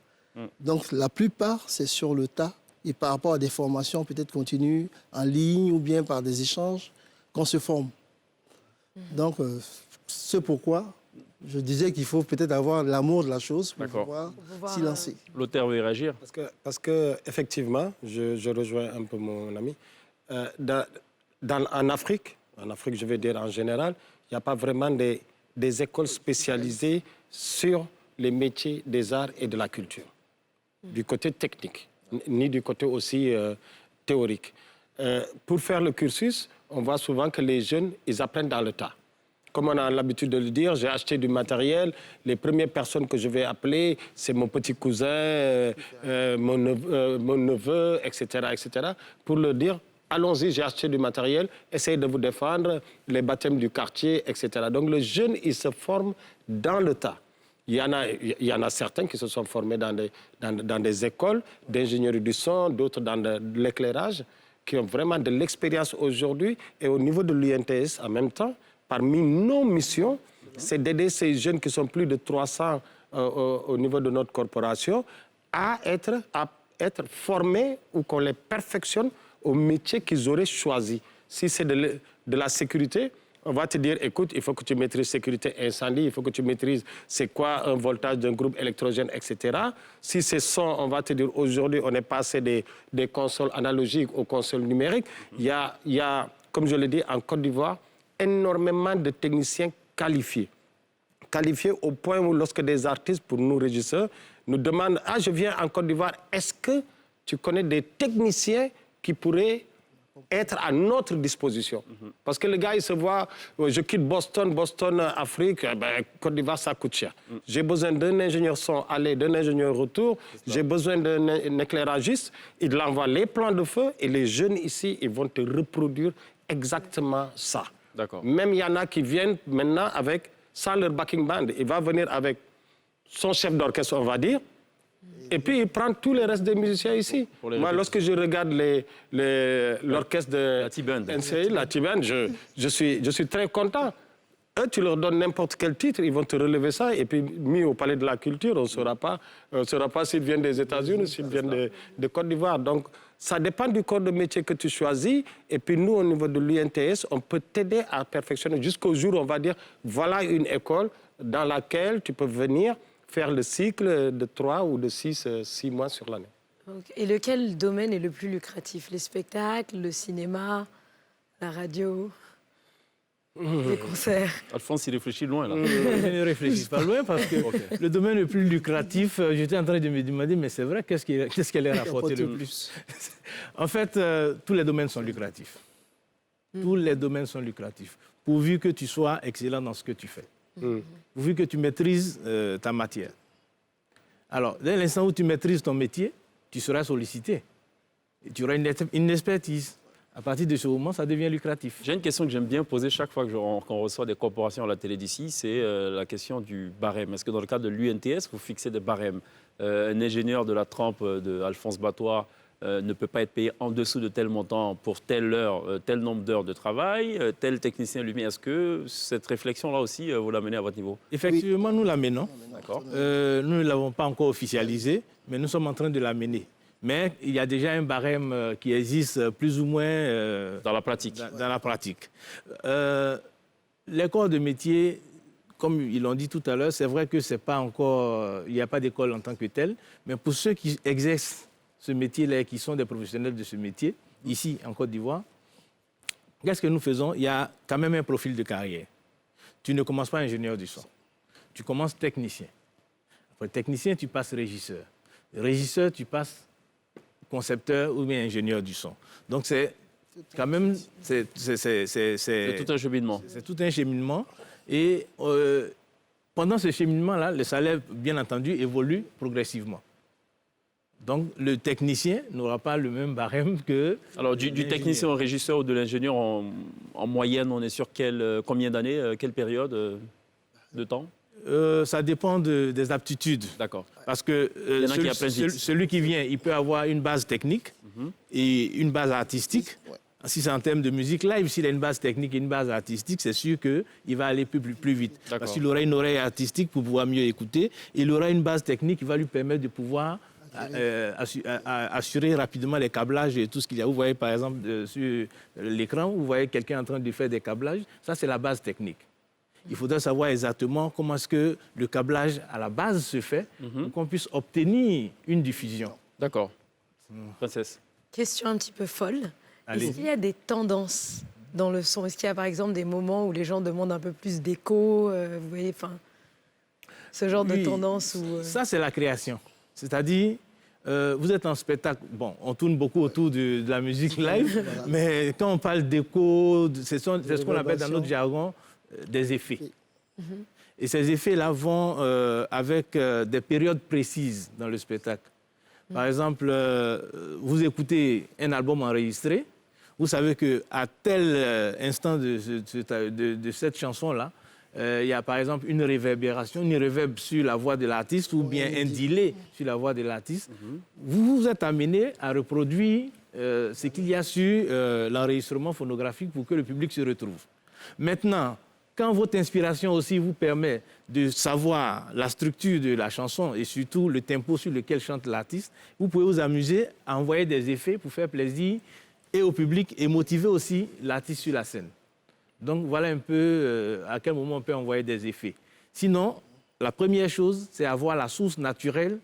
Donc, la plupart, c'est sur le tas. Et par rapport à des formations peut-être continues, en ligne ou bien par des échanges, qu'on se forme. Donc, c'est pourquoi je disais qu'il faut peut-être avoir l'amour de la chose pour pouvoir s'y lancer. L'auteur veut réagir? Parce que effectivement, je rejoins un peu mon ami. En Afrique, je vais dire en général, il n'y a pas vraiment des écoles spécialisées sur les métiers des arts et de la culture, du côté technique, ni du côté aussi théorique. Pour faire le cursus, on voit souvent que les jeunes, ils apprennent dans le tas. Comme on a l'habitude de le dire, j'ai acheté du matériel. Les premières personnes que je vais appeler, c'est mon petit cousin, mon neveu, etc., etc., pour leur dire, allons-y, j'ai acheté du matériel, essayez de vous défendre, les baptêmes du quartier, etc. Donc le jeune, il se forme dans le tas. Il y en a certains qui se sont formés dans des écoles d'ingénierie du son, d'autres dans de l'éclairage, qui ont vraiment de l'expérience aujourd'hui. Et au niveau de l'UNTS, en même temps, parmi nos missions, c'est d'aider ces jeunes qui sont plus de 300 au niveau de notre corporation à être formés ou qu'on les perfectionne au métier qu'ils auraient choisi. Si c'est de la sécurité, on va te dire, écoute, il faut que tu maîtrises sécurité incendie, il faut que tu maîtrises c'est quoi un voltage d'un groupe électrogène, etc. Si c'est son, on va te dire, aujourd'hui, on est passé des consoles analogiques aux consoles numériques. Il y a, comme je l'ai dit, en Côte d'Ivoire, énormément de techniciens qualifiés. Qualifiés au point où, lorsque des artistes, pour nous régisseurs, nous demandent, ah, je viens en Côte d'Ivoire, est-ce que tu connais des techniciens qui pourraient être à notre disposition? Parce que le gars, il se voit, je quitte Boston, Afrique, Côte d'Ivoire, ça coûte cher. J'ai besoin d'un ingénieur son aller, d'un ingénieur retour, j'ai besoin d'un éclairagiste. Il envoie les plans de feu et les jeunes ici, ils vont te reproduire exactement ça. Même il y en a qui viennent maintenant sans leur backing band. Il va venir avec son chef d'orchestre, on va dire, et puis il prend tous les restes des musiciens ici. Moi, lorsque je regarde l'orchestre de NCI, la T-Band, je suis très content. Eux, tu leur donnes n'importe quel titre, ils vont te relever ça, et puis mis au Palais de la Culture, on ne saura pas s'ils viennent des États-Unis ou s'ils viennent de Côte d'Ivoire. Donc, ça dépend du corps de métier que tu choisis. Et puis nous, au niveau de l'UNTS, on peut t'aider à perfectionner jusqu'au jour où on va dire, voilà une école dans laquelle tu peux venir faire le cycle de 3 ou de 6 mois sur l'année. Okay. Et lequel domaine est le plus lucratif? Les spectacles, le cinéma, la radio? des concerts? Alphonse, il réfléchit loin, là. Je ne réfléchis pas loin parce que le domaine le plus lucratif, j'étais en train de me demander, mais c'est vrai, qu'est-ce qu'elle est rapporté le plus? En fait, tous les domaines sont lucratifs. Tous les domaines sont lucratifs, pourvu que tu sois excellent dans ce que tu fais. Pourvu que tu maîtrises ta matière. Alors, dès l'instant où tu maîtrises ton métier, tu seras sollicité. Et tu auras une expertise. À partir de ce moment, ça devient lucratif. J'ai une question que j'aime bien poser chaque fois qu'on reçoit des corporations à la télé d'ici, c'est la question du barème. Est-ce que dans le cadre de l'UNTS, vous fixez des barèmes? Un ingénieur de la trempe d'Alphonse Batois ne peut pas être payé en dessous de tel montant pour telle heure, tel nombre d'heures de travail, tel technicien lumière. Est-ce que cette réflexion-là aussi, vous la menez à votre niveau? Effectivement, nous la menons. D'accord. Nous ne l'avons pas encore officialisée, mais nous sommes en train de la mener. Mais il y a déjà un barème qui existe plus ou moins... dans la pratique. Dans la pratique. Les corps de métier, comme ils l'ont dit tout à l'heure, c'est vrai que c'est pas encore... il n'y a pas d'école en tant que telle, mais pour ceux qui exercent ce métier-là, qui sont des professionnels de ce métier, ici en Côte d'Ivoire, qu'est-ce que nous faisons? Il y a quand même un profil de carrière. Tu ne commences pas ingénieur du son. Tu commences technicien. Après technicien, tu passes régisseur. Régisseur, tu passes concepteur ou bien ingénieur du son. Donc c'est quand même... C'est tout un cheminement. C'est tout un cheminement. Et pendant ce cheminement-là, le salaire, bien entendu, évolue progressivement. Donc, le technicien n'aura pas le même barème que... Alors, du technicien au régisseur ou de l'ingénieur, en moyenne, on est sur combien d'années, quelle période de temps? Ça dépend des aptitudes. D'accord. Parce que celui qui vient, il peut avoir une base technique et une base artistique. Si c'est en termes de musique live, s'il a une base technique et une base artistique, c'est sûr qu'il va aller plus vite. Parce qu'il aura une oreille artistique pour pouvoir mieux écouter. Il aura une base technique qui va lui permettre de pouvoir assurer rapidement les câblages et tout ce qu'il y a. Vous voyez par exemple sur l'écran, vous voyez quelqu'un en train de faire des câblages. Ça, c'est la base technique. Il faudrait savoir exactement comment est-ce que le câblage à la base se fait pour qu'on puisse obtenir une diffusion. D'accord. Princesse. Question un petit peu folle. Est-ce qu'il y a des tendances dans le son? Est-ce qu'il y a par exemple des moments où les gens demandent un peu plus d'écho? Vous voyez, ce genre de tendance où... Ça, c'est la création. C'est-à-dire, vous êtes en spectacle, bon, on tourne beaucoup autour de la musique live, mais quand on parle d'écho, c'est ce qu'on appelle dans notre jargon des effets. Et ces effets-là vont avec des périodes précises dans le spectacle. Par exemple, vous écoutez un album enregistré, vous savez qu'à tel instant de cette chanson-là, il y a par exemple une réverbération, une réverb sur la voix de l'artiste ou bien un delay sur la voix de l'artiste. Vous vous êtes amené à reproduire ce qu'il y a sur l'enregistrement phonographique pour que le public se retrouve. Maintenant, quand votre inspiration aussi vous permet de savoir la structure de la chanson et surtout le tempo sur lequel chante l'artiste, vous pouvez vous amuser à envoyer des effets pour faire plaisir et au public et motiver aussi l'artiste sur la scène. Donc voilà un peu à quel moment on peut envoyer des effets. Sinon, la première chose, c'est avoir la source naturelle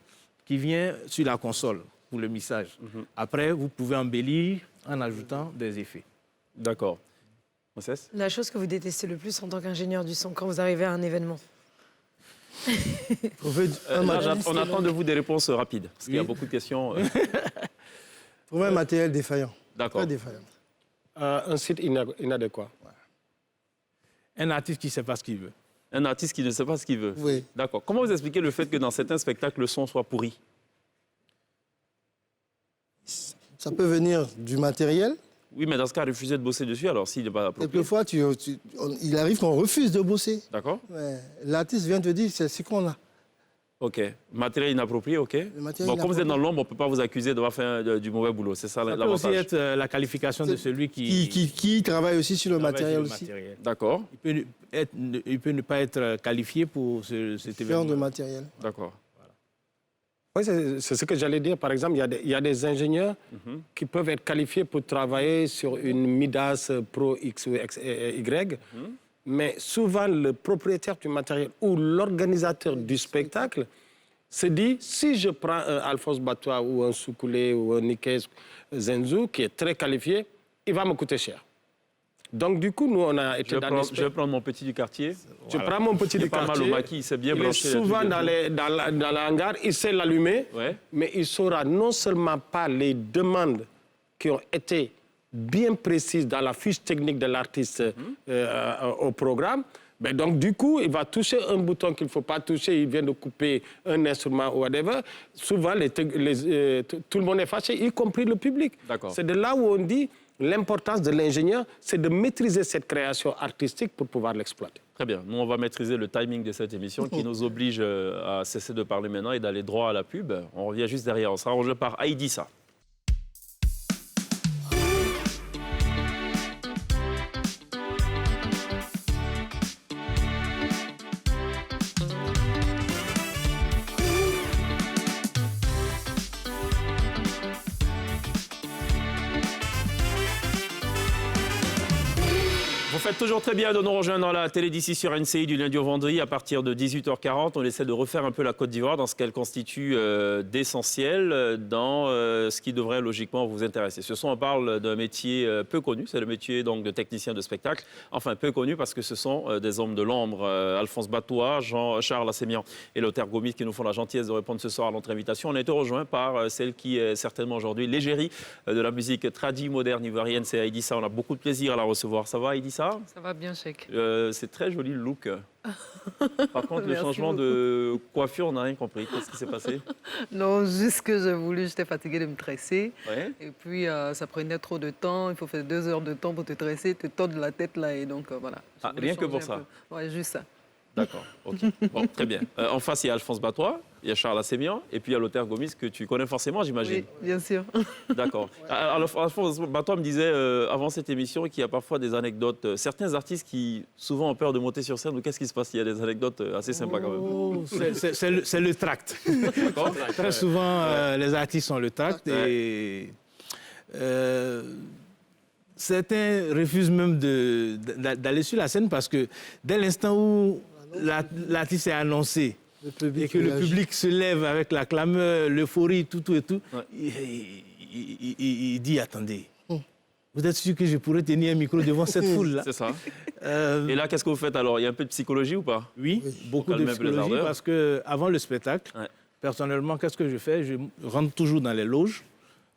qui vient sur la console pour le mixage. Après, vous pouvez embellir en ajoutant des effets. D'accord. La chose que vous détestez le plus en tant qu'ingénieur du son quand vous arrivez à un événement? On attend de vous des réponses rapides, parce qu'il y a beaucoup de questions. Trouver un matériel défaillant. D'accord. Très défaillant. Un site inadéquat. Un artiste qui ne sait pas ce qu'il veut. Un artiste qui ne sait pas ce qu'il veut. Oui. D'accord. Comment vous expliquez le fait que dans certains spectacles, le son soit pourri? Ça peut venir du matériel. Oui, mais dans ce cas, refuser de bosser dessus, alors s'il n'est pas approprié. Quelquefois, il arrive qu'on refuse de bosser. D'accord. L'artiste vient te dire, c'est ce qu'on a. OK. Matériel inapproprié, OK. Bon, comme vous êtes dans l'ombre, on ne peut pas vous accuser d'avoir fait du mauvais boulot. C'est ça l'avantage. Ça peut aussi être la qualification de celui qui travaille aussi sur le matériel aussi. D'accord. Il peut ne pas être qualifié pour cet événement. de matériel. D'accord. Oui, c'est ce que j'allais dire. Par exemple, il y a des ingénieurs qui peuvent être qualifiés pour travailler sur une Midas Pro X ou Y, mais souvent le propriétaire du matériel ou l'organisateur du spectacle se dit, si je prends un Alphonse Batois ou un Soukoulé ou un Nikes Zenzou qui est très qualifié, il va me coûter cher. Donc, du coup, nous, on a été je vais prendre mon petit du quartier. Je prends mon petit du quartier. Pas mal au maquis, il s'est bien branché. Souvent, dans l'hangar, il sait l'allumer, mais il saura non seulement pas les demandes qui ont été bien précises dans la fiche technique de l'artiste au programme. Mais donc, du coup, il va toucher un bouton qu'il ne faut pas toucher, il vient de couper un instrument ou whatever. Souvent, tout le monde est fâché, y compris le public. C'est de là où on dit l'importance de l'ingénieur, c'est de maîtriser cette création artistique pour pouvoir l'exploiter. Très bien. Nous, on va maîtriser le timing de cette émission qui nous oblige à cesser de parler maintenant et d'aller droit à la pub. On revient juste derrière. On sera rejoint par Aïdissa. Vous faites toujours très bien de nous rejoindre dans la télé d'ici sur NCI du lundi au vendredi à partir de 18h40. On essaie de refaire un peu la Côte d'Ivoire dans ce qu'elle constitue d'essentiel dans ce qui devrait logiquement vous intéresser. Ce soir, on parle d'un métier peu connu, c'est le métier donc, de technicien de spectacle. Enfin, peu connu parce que ce sont des hommes de l'ombre. Alphonse Batois, Jean-Charles Assémian et Lothaire Gomis qui nous font la gentillesse de répondre ce soir à notre invitation. On a été rejoints par celle qui est certainement aujourd'hui l'égérie de la musique tradie moderne ivoirienne, c'est Aïdissa. On a beaucoup de plaisir à la recevoir. Ça va, Aïdissa ? Ça va bien, Cheikh. C'est très joli le look. Par contre, le changement de coiffure, on n'a rien compris. Qu'est-ce qui s'est passé? Non, juste que j'ai voulu, j'étais fatiguée de me tresser. Ouais. Et puis, ça prenait trop de temps. Il faut faire 2 heures de temps pour te tresser, te tordre la tête là. Et donc, voilà. Ah, rien que pour ça? Oui, juste ça. D'accord, ok. Bon, très bien. En face, il y a Alphonse Batois, il y a Charles Assémian, et puis il y a Lothaire Gomis, que tu connais forcément, j'imagine. Oui, bien sûr. D'accord. Alors, Alphonse Batois me disait avant cette émission qu'il y a parfois des anecdotes. Certains artistes qui souvent ont peur de monter sur scène, ou qu'est-ce qui se passe? Il y a des anecdotes assez sympas quand même. C'est le tract. Très souvent, les artistes ont le tract et certains refusent même d'aller sur la scène parce que dès l'instant où l'artiste est annoncé et que le public se lève avec la clameur, l'euphorie, tout et tout, il dit, attendez, vous êtes sûr que je pourrais tenir un micro devant cette foule-là? C'est ça. Et là, qu'est-ce que vous faites alors? Il y a un peu de psychologie ou pas? Oui, beaucoup de psychologie parce qu'avant le spectacle, personnellement, qu'est-ce que je fais? Je rentre toujours dans les loges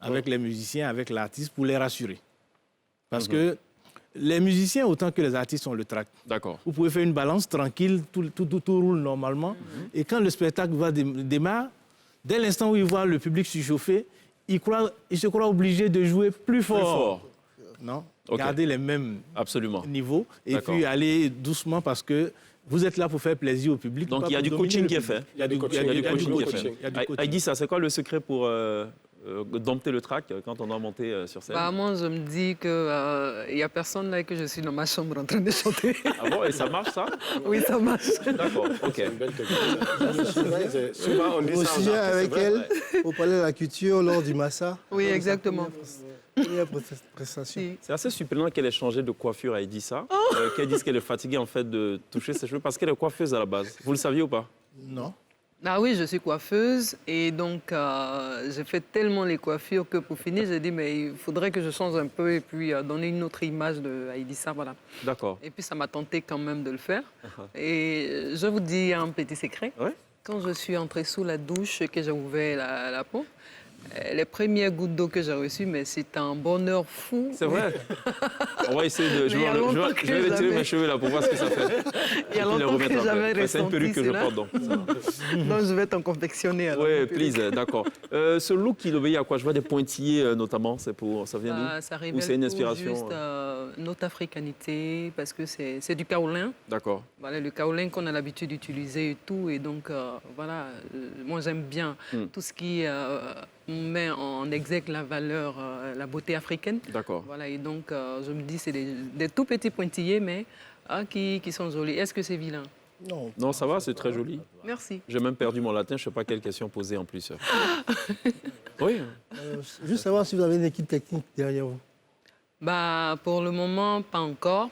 avec les musiciens, avec l'artiste pour les rassurer. Parce que les musiciens, autant que les artistes, ont le tract. D'accord. Vous pouvez faire une balance tranquille, tout roule normalement. Et quand le spectacle démarre, dès l'instant où ils voient le public se chauffer, ils se croient obligés de jouer plus fort. Non, garder les mêmes niveaux et puis aller doucement parce que vous êtes là pour faire plaisir au public. Donc il y a du coaching qui est fait. Il y a du coaching qui est fait. Aïdissa, c'est quoi le secret pour dompter le trac quand on doit monter sur scène? Moi, je me dis qu'il n'y a personne là que je suis dans ma chambre en train de chanter. Ah bon? Et ça marche, ça? Oui, ça marche. D'accord, ok. Souvent, on dit ça aussi avec elle au Palais de la Culture lors du Massa. Oui, exactement. C'est assez surprenant qu'elle ait changé de coiffure à Aïdissa, qu'elle dise qu'elle est fatiguée en fait de toucher ses cheveux parce qu'elle est coiffeuse à la base. Vous le saviez ou pas? Non. Ah oui, je suis coiffeuse et donc j'ai fait tellement les coiffures que pour finir, j'ai dit mais il faudrait que je change un peu et puis donner une autre image d'Aïdissa, voilà. D'accord. Et puis ça m'a tenté quand même de le faire. Et je vous dis un petit secret. Ouais. Quand je suis entrée sous la douche, que j'ai ouvert la pompe, les premières gouttes d'eau que j'ai reçues, mais c'est un bonheur fou. C'est vrai. On va essayer de... Je vais retirer mes cheveux là pour voir ce que ça fait. Il y a longtemps que j'avais ressenti. C'est une perruque que je porte donc. Donc je vais t'en confectionner. Oui, please, d'accord. Ce look, il obéit à quoi? Je vois des pointillés notamment. Ça vient d'où? Ça ou c'est une inspiration? Juste notre africanité, parce que c'est du kaolin. D'accord. Voilà, le kaolin qu'on a l'habitude d'utiliser et tout. Et donc, voilà, moi j'aime bien tout ce qui... met en exergue la valeur, la beauté africaine. D'accord. Voilà, et donc, je me dis, c'est des tout petits pointillés, mais qui sont jolis. Est-ce que c'est vilain? Non. Non, ça va, c'est très joli. Merci. J'ai même perdu mon latin, je ne sais pas quelle question poser en plus. Oui. Juste savoir si vous avez une équipe technique derrière vous. Pour le moment, pas encore.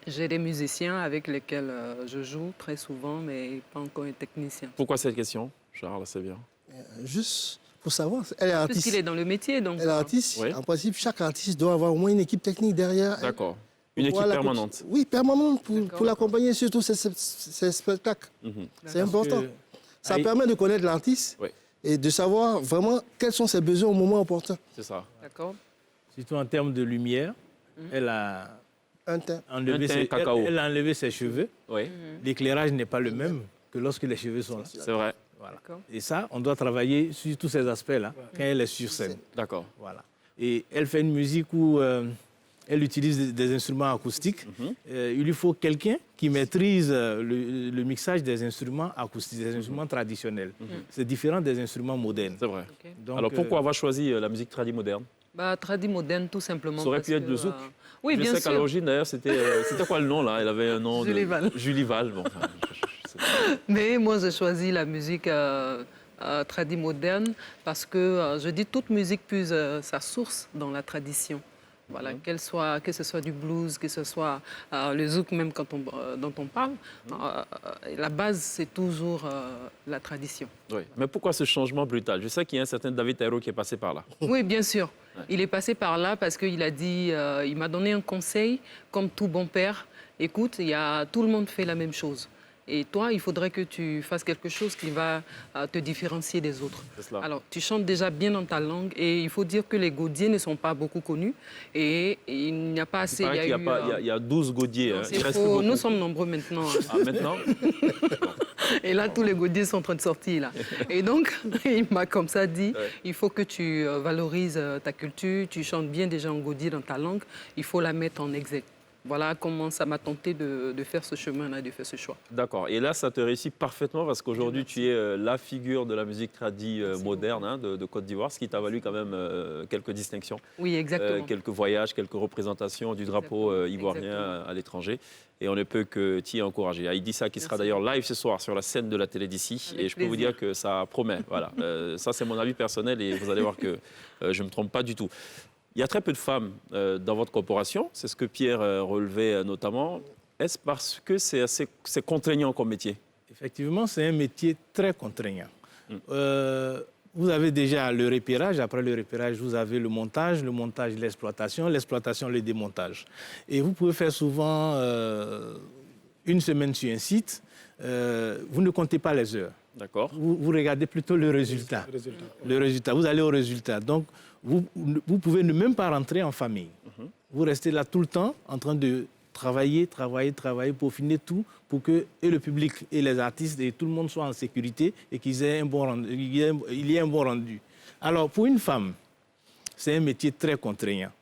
J'ai des musiciens avec lesquels je joue très souvent, mais pas encore un technicien. Pourquoi cette question, Charles? C'est bien. Juste... pour savoir, elle est artiste. Parce qu'il est dans le métier, donc. Elle est artiste. Oui. En principe, chaque artiste doit avoir au moins une équipe technique derrière. D'accord. Une équipe permanente. Oui, permanente pour l'accompagner, surtout ces spectacles. C'est important. Ça permet de connaître l'artiste et de savoir vraiment quels sont ses besoins au moment opportun. C'est ça. D'accord. Surtout en termes de lumière, elle a enlevé ses cheveux. Oui. L'éclairage n'est pas le même que lorsque les cheveux sont là. C'est vrai. Voilà. Et ça, on doit travailler sur tous ces aspects-là quand elle est sur scène. D'accord. Voilà. Et elle fait une musique où elle utilise des instruments acoustiques. Il lui faut quelqu'un qui maîtrise le mixage des instruments acoustiques, des instruments traditionnels. C'est différent des instruments modernes. C'est vrai. Donc, alors pourquoi avoir choisi la musique tradie moderne? Tradi moderne, tout simplement. Ça aurait pu être le zouk. Oui, bien sûr. Je sais qu'à l'origine, d'ailleurs, c'était quoi le nom là? Elle avait un nom Julie Val. Julie Val. Bon, mais moi, j'ai choisi la musique tradi moderne parce que je dis toute musique puise sa source dans la tradition. Voilà, que ce soit du blues, que ce soit le zouk même dont on parle, la base c'est toujours la tradition. Oui. Mais pourquoi ce changement brutal? Je sais qu'il y a un certain David Taïro qui est passé par là. Oui, bien sûr. Il est passé par là parce qu'il a dit, il m'a donné un conseil, comme tout bon père, écoute, tout le monde fait la même chose. Et toi, il faudrait que tu fasses quelque chose qui va te différencier des autres. Alors, tu chantes déjà bien dans ta langue et il faut dire que les gaudiers ne sont pas beaucoup connus et il n'y a pas assez. Il y a 12 gaudiers. Nous sommes nombreux maintenant. Ah, maintenant? Et là, tous les gaudiers sont en train de sortir. Là. Et donc, il m'a comme ça dit, il faut que tu valorises ta culture, tu chantes bien déjà en gaudier dans ta langue, il faut la mettre en exergue. Voilà comment ça m'a tenté de faire ce chemin-là, de faire ce choix. D'accord. Et là, ça te réussit parfaitement parce qu'aujourd'hui, tu es la figure de la musique tradie moderne de Côte d'Ivoire, ce qui t'a valu quand même quelques distinctions. Oui, exactement. Quelques voyages, quelques représentations du drapeau ivoirien à l'étranger. Et on ne peut que t'y encourager. Aïdissa qui sera d'ailleurs live ce soir sur la scène de la télé d'ici. Et je peux vous dire que ça promet. Voilà. Ça, c'est mon avis personnel et vous allez voir que je ne me trompe pas du tout. Il y a très peu de femmes dans votre corporation, c'est ce que Pierre relevait notamment. Est-ce parce que c'est contraignant comme métier? Effectivement, c'est un métier très contraignant. Vous avez déjà le repérage, après le repérage, vous avez le montage, l'exploitation, le démontage. Et vous pouvez faire souvent une semaine sur un site, vous ne comptez pas les heures. D'accord. Vous regardez plutôt le résultat. Le résultat. Vous allez au résultat. Donc, vous pouvez ne même pas rentrer en famille. Vous restez là tout le temps en train de travailler, pour finir tout, pour que et le public et les artistes et tout le monde soient en sécurité et qu'il y ait un bon rendu. Alors, pour une femme, c'est un métier très contraignant.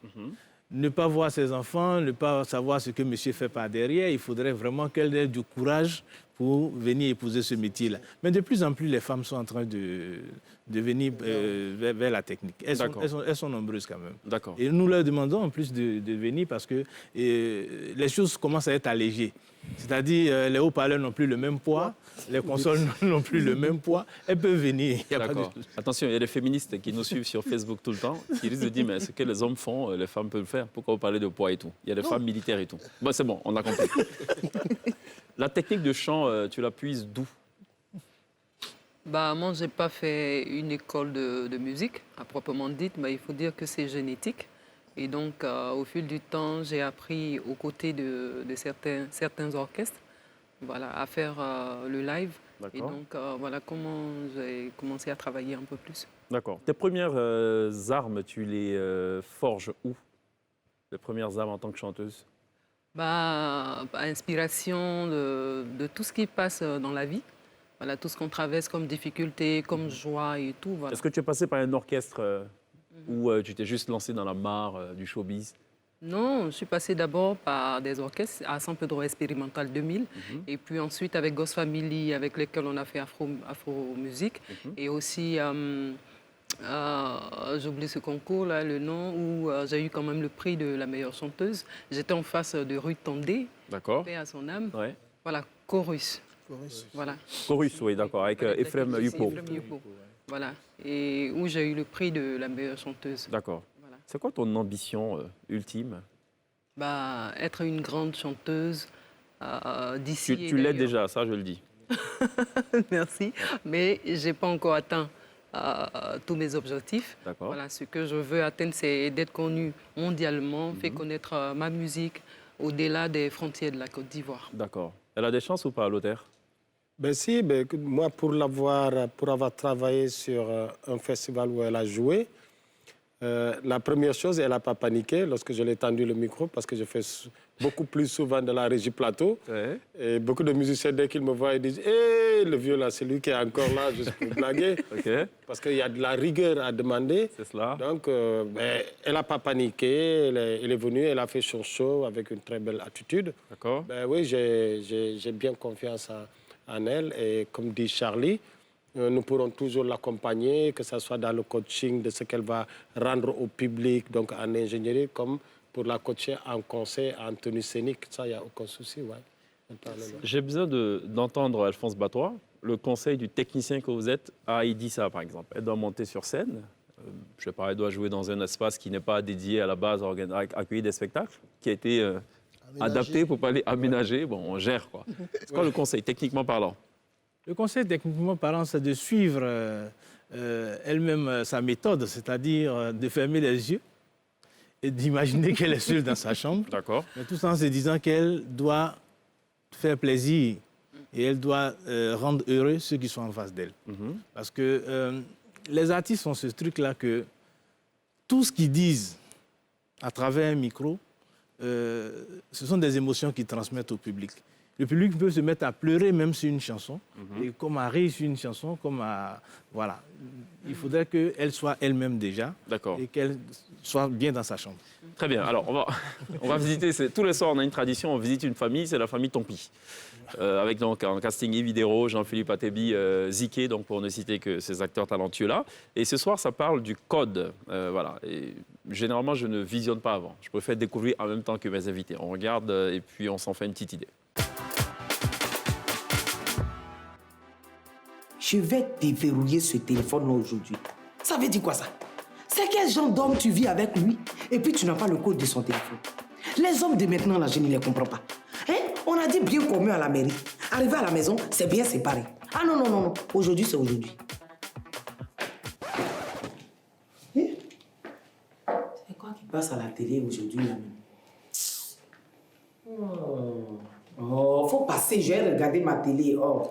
Ne pas voir ses enfants, ne pas savoir ce que monsieur fait par derrière, il faudrait vraiment qu'elle ait du courage pour venir épouser ce métier-là. Mais de plus en plus, les femmes sont en train de venir vers la technique. Elles sont nombreuses quand même. D'accord. Et nous leur demandons en plus de venir parce que les choses commencent à être allégées. C'est-à-dire les haut-parleurs n'ont plus le même poids, les consoles n'ont plus le même poids. Elles peuvent venir. D'accord. Attention, il y a des féministes qui nous suivent sur Facebook tout le temps, qui risquent de dire, mais ce que les hommes font, les femmes peuvent le faire. Pourquoi vous parlez de poids et tout? Il y a des femmes militaires et tout. Bon, c'est bon, on a compris. La technique de chant, tu la puises d'où? Moi, je n'ai pas fait une école de musique, à proprement dite, mais il faut dire que c'est génétique. Et donc, au fil du temps, j'ai appris aux côtés de certains orchestres à faire le live. Et donc, voilà comment j'ai commencé à travailler un peu plus. D'accord. Tes premières armes, tu les forges où? Les premières armes en tant que chanteuse? Inspiration de tout ce qui passe dans la vie. Voilà, tout ce qu'on traverse comme difficulté, comme joie et tout. Voilà. Est-ce que tu es passé par un orchestre ou tu t'es juste lancé dans la mare du showbiz? Non, je suis passée d'abord par des orchestres à San Pedro Expérimental 2000 et puis ensuite avec Ghost Family avec lesquels on a fait Afro-musique et aussi, j'oublie ce concours-là, le nom, où j'ai eu quand même le prix de la meilleure chanteuse. J'étais en face de Ruth Tondé, paix à son âme. Ouais. Voilà, Chorus. Voilà. Chorus, oui, d'accord, avec Ephraim Yupo. Voilà, et où j'ai eu le prix de la meilleure chanteuse. D'accord. Voilà. C'est quoi ton ambition ultime? Être une grande chanteuse d'ici. Tu l'es déjà, ça je le dis. Merci, mais je n'ai pas encore atteint tous mes objectifs. D'accord. Voilà, ce que je veux atteindre, c'est d'être connue mondialement, faire connaître ma musique au-delà des frontières de la Côte d'Ivoire. D'accord. Elle a des chances ou pas, Lothaire? Ben si, moi, pour avoir travaillé sur un festival où elle a joué, la première chose, elle n'a pas paniqué lorsque je lui ai tendu le micro, parce que je fais beaucoup plus souvent de la régie plateau. Ouais. Et beaucoup de musiciens, dès qu'ils me voient, ils disent « Hé, le vieux là, c'est lui qui est encore là, juste pour blaguer. » Okay. Parce qu'il y a de la rigueur à demander. C'est cela. Donc, elle n'a pas paniqué, elle est venue, elle a fait son show avec une très belle attitude. D'accord. Oui, j'ai bien confiance en elle. Et comme dit Charlie, nous pourrons toujours l'accompagner, que ce soit dans le coaching de ce qu'elle va rendre au public, donc en ingénierie, comme pour la coacher en conseil, en tenue scénique. Ça, il n'y a aucun souci. Ouais. J'ai besoin d'entendre Alphonse Batois, le conseil du technicien que vous êtes à Idissa, par exemple. Elle doit monter sur scène. Je sais pas, elle doit jouer dans un espace qui n'est pas dédié à la base à accueillir des spectacles, qui a été adapté pour pas les aménager. Bon, on gère, quoi. C'est quoi le conseil, techniquement parlant? Le conseil, techniquement parlant, c'est de suivre elle-même sa méthode, c'est-à-dire de fermer les yeux et d'imaginer qu'elle est seule dans sa chambre. D'accord. Mais tout en se disant qu'elle doit faire plaisir et elle doit rendre heureux ceux qui sont en face d'elle. Parce que les artistes ont ce truc-là que tout ce qu'ils disent à travers un micro, ce sont des émotions qu'ils transmettent au public. Le public peut se mettre à pleurer même sur une chanson, et comme à rire sur une chanson, comme à... Voilà. Il faudrait qu'elle soit elle-même déjà, et qu'elle soit bien dans sa chambre. Très bien. Alors, on va visiter... Tous les soirs, on a une tradition, on visite une famille, c'est la famille Tompi. Avec donc un casting Yves Hidero, Jean-Philippe Atebi, Ziké, donc pour ne citer que ces acteurs talentueux-là. Et ce soir, ça parle du code. Voilà. Et généralement, je ne visionne pas avant. Je préfère découvrir en même temps que mes invités. On regarde et puis on s'en fait une petite idée. Je vais déverrouiller ce téléphone-là aujourd'hui. Ça veut dire quoi, ça? C'est quel genre d'homme tu vis avec lui et puis tu n'as pas le code de son téléphone? Les hommes de maintenant, là, je ne les comprends pas. Hein? On a dit bien commun à la mairie. Arrivé à la maison, c'est bien séparé. Ah non, non, non, non. Aujourd'hui, c'est aujourd'hui. Hein? C'est quoi qui passe à la télé aujourd'hui, là même? Oh, faut passer, je vais regarder ma télé. Oh.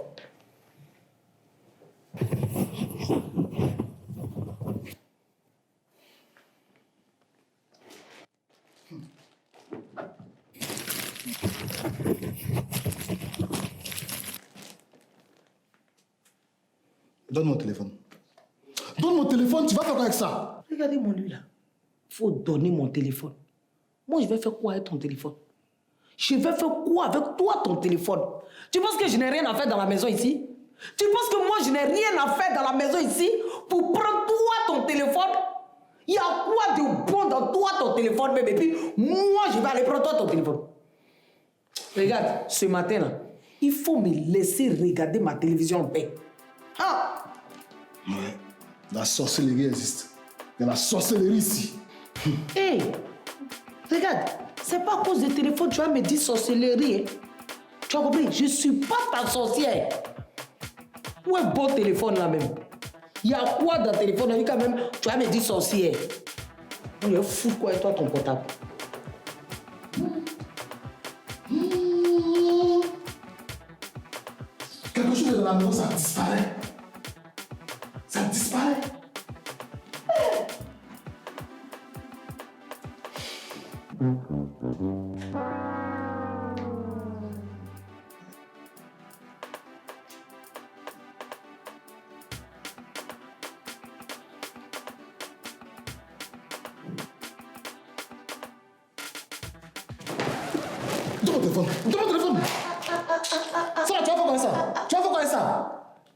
Donne mon téléphone. Donne mon téléphone, tu vas faire quoi avec ça? Regardez-moi lui là. Faut donner mon téléphone. Moi, je vais faire quoi avec ton téléphone? Je vais faire quoi avec toi, ton téléphone? Tu penses que je n'ai rien à faire dans la maison ici? Tu penses que moi, je n'ai rien à faire dans la maison ici pour prendre toi, ton téléphone? Il y a quoi de bon dans toi, ton téléphone même? Et puis, moi, je vais aller prendre toi, ton téléphone. Regarde, ce matin là, il faut me laisser regarder ma télévision en paix. Ah! Mais la sorcellerie existe. Il y a la sorcellerie ici. Hé! Hey, regarde, c'est pas à cause du téléphone que tu vas me dire sorcellerie. Hein? Tu as compris? Je suis pas ta sorcière. Où est beau téléphone là même? Il y a quoi dans le téléphone? Quand même, tu vas me dire sorcière. On est fou quoi et toi ton portable? Quelque chose dans la maison, ça disparaît. Ça disparaît. Donne mon téléphone. Donne mon téléphone. Ça, tu vas faire quoi avec ça? Tu vas faire quoi avec ça?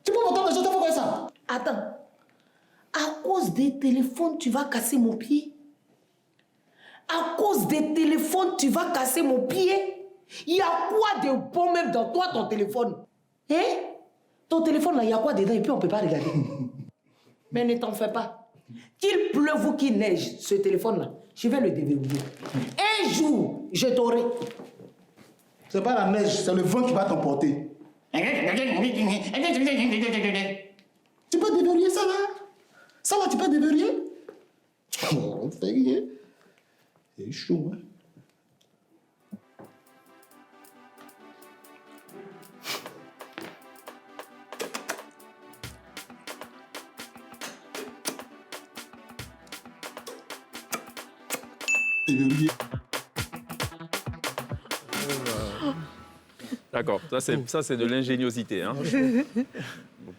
Tu peux m'entendre déjà, tu vas faire quoi avec ça? Attends. À cause des téléphones, tu vas casser mon pied? À cause des téléphones, tu vas casser mon pied? Il y a quoi de bon même dans toi, ton téléphone? Hein? Ton téléphone, là, il y a quoi dedans et puis on ne peut pas regarder. Mais ne t'en fais pas. Qu'il pleuve ou qu'il neige, ce téléphone-là, je vais le déverrouiller. Un jour, je t'aurai. C'est pas la neige, c'est le vent qui va t'emporter. Tu peux déverrouiller ça là? Ça là, tu peux déverrouiller? Oh, c'est chaud, hein? D'accord, ça c'est de l'ingéniosité. Hein.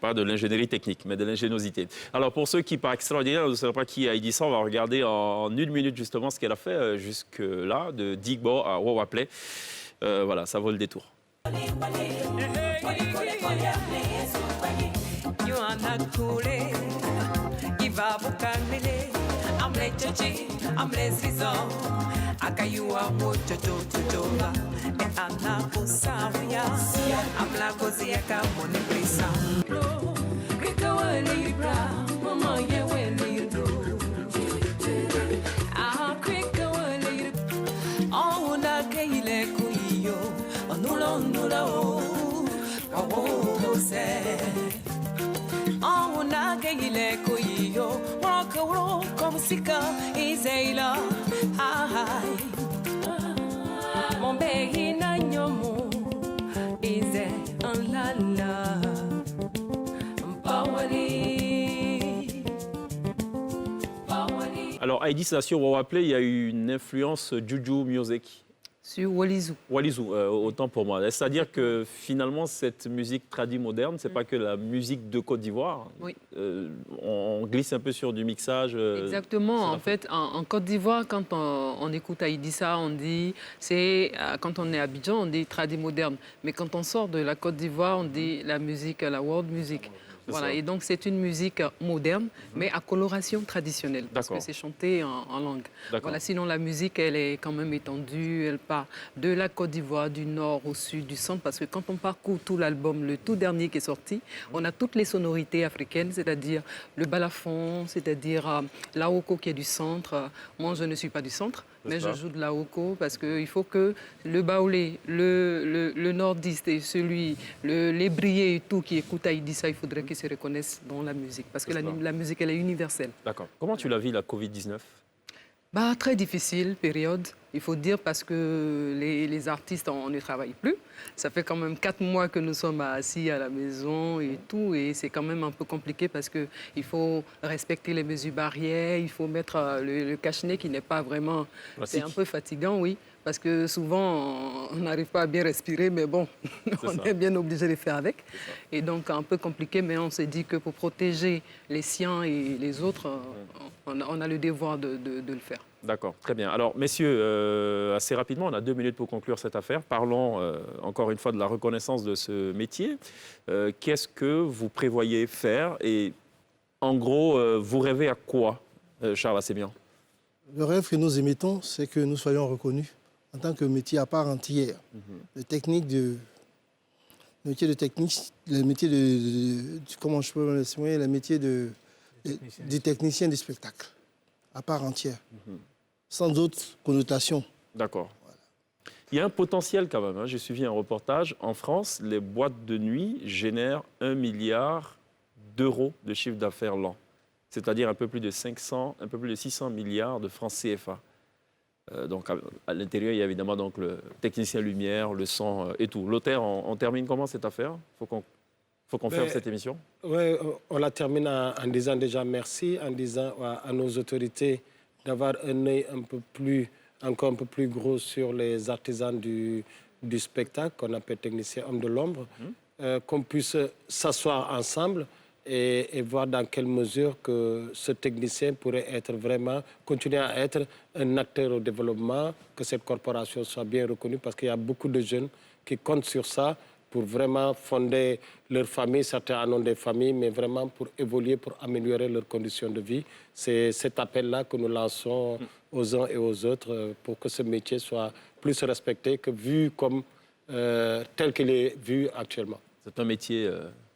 Pas de l'ingénierie technique, mais de l'ingéniosité. Alors pour ceux qui, par extraordinaire, ne savent pas qui a dit ça, on va regarder en 1 minute justement ce qu'elle a fait jusque-là, de Digbo à Wawa Play. Voilà, ça vaut le détour. Alors, Heidi, ça sur Wawa Play, il y a eu une influence Juju Music. Sur Walizou. Walizou, autant pour moi. C'est-à-dire que finalement, cette musique tradie moderne, c'est pas que la musique de Côte d'Ivoire. Oui. On glisse un peu sur du mixage. Exactement. En fait, en Côte d'Ivoire, quand on écoute Aïdissa, on dit, quand on est à Abidjan, on dit tradie moderne. Mais quand on sort de la Côte d'Ivoire, on dit la musique, la world music. Voilà, et donc c'est une musique moderne, mais à coloration traditionnelle, parce que c'est chanté en langue. Voilà, sinon la musique, elle est quand même étendue, elle part de la Côte d'Ivoire, du nord au sud, du centre, parce que quand on parcourt tout l'album, le tout dernier qui est sorti, on a toutes les sonorités africaines, c'est-à-dire le balafon, c'est-à-dire l'aoko qui est du centre. Moi, je ne suis pas du centre, mais je joue de l'aoko parce qu'il faut que le baoulé, le nordiste et l'ébrié et tout qui écoute Aïdissa, il faudrait qu'ils se reconnaissent dans la musique parce que la musique, elle est universelle. D'accord. Comment tu l'as vu, la Covid-19 ? Très difficile, période, il faut dire, parce que les artistes, on ne travaille plus. Ça fait quand même 4 mois que nous sommes assis à la maison et tout, et c'est quand même un peu compliqué parce qu'il faut respecter les mesures barrières, il faut mettre le cache-nez qui n'est pas vraiment... C'est un peu fatigant, oui, parce que souvent, on n'arrive pas à bien respirer, mais bon, on est bien obligé de le faire avec. Et donc, un peu compliqué, mais on s'est dit que pour protéger les siens et les autres, on a le devoir de le faire. D'accord, très bien. Alors, messieurs, assez rapidement, on a 2 minutes pour conclure cette affaire. Parlons encore une fois de la reconnaissance de ce métier. Qu'est-ce que vous prévoyez faire et, en gros, vous rêvez à quoi, Charles Assémian ? Le rêve que nous émettons, c'est que nous soyons reconnus en tant que métier à part entière. Le métier du technicien du spectacle à part entière, sans autre connotation. D'accord. Voilà. Il y a un potentiel quand même. J'ai suivi un reportage. En France, les boîtes de nuit génèrent 1 milliard d'euros de chiffre d'affaires l'an. C'est-à-dire un peu plus de 600 milliards de francs CFA. Donc à l'intérieur, il y a évidemment donc, le technicien lumière, le son et tout. Lothar, on termine comment cette affaire ? Faut qu'on ferme cette émission ? Oui, on la termine en disant déjà merci, en disant à nos autorités d'avoir un œil encore un peu plus gros sur les artisans du spectacle, qu'on appelle techniciens hommes de l'ombre, qu'on puisse s'asseoir ensemble et voir dans quelle mesure que ce technicien pourrait continuer à être un acteur au développement, que cette corporation soit bien reconnue, parce qu'il y a beaucoup de jeunes qui comptent sur ça pour vraiment fonder leur famille. Certains en ont des familles, mais vraiment pour évoluer, pour améliorer leurs conditions de vie. C'est cet appel-là que nous lançons aux uns et aux autres pour que ce métier soit plus respecté que vu comme tel qu'il est vu actuellement. C'est un métier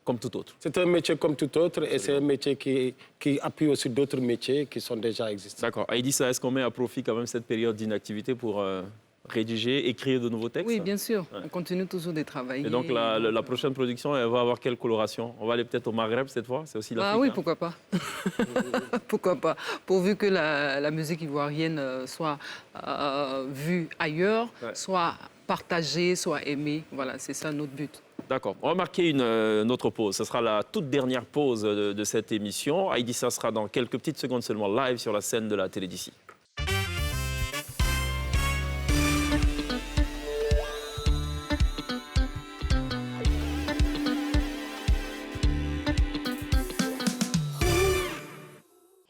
comme tout autre. C'est un métier comme tout autre et c'est un métier qui appuie aussi d'autres métiers qui sont déjà existants. D'accord. Aïdissa, est-ce qu'on met à profit quand même cette période d'inactivité pour rédiger, écrire de nouveaux textes ? Oui, bien sûr. Ouais. On continue toujours de travailler. Et donc la prochaine production, elle va avoir quelle coloration ? On va aller peut-être au Maghreb cette fois ? C'est aussi l'Afrique. Oui, pourquoi pas. Pourquoi pas. Pourvu que la musique ivoirienne soit vue ailleurs, soit partagée, soit aimée. Voilà, c'est ça notre but. D'accord. On va marquer une autre pause. Ce sera la toute dernière pause de cette émission. Aïdissa sera dans quelques petites secondes seulement live sur la scène de la télé d'ici.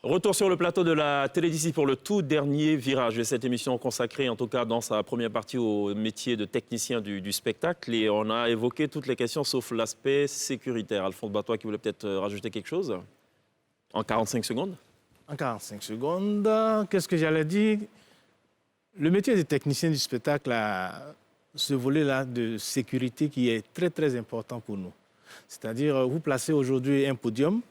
Retour sur le plateau de la télé d'ici pour le tout dernier virage de cette émission consacrée, en tout cas dans sa première partie, au métier de technicien du spectacle. Et on a évoqué toutes les questions sauf l'aspect sécuritaire. Alphonse Batois qui voulait peut-être rajouter quelque chose en 45 secondes. En 45 secondes, qu'est-ce que j'allais dire? Le métier de technicien du spectacle a ce volet-là de sécurité qui est très, très important pour nous. C'est-à-dire, vous placez aujourd'hui un podium,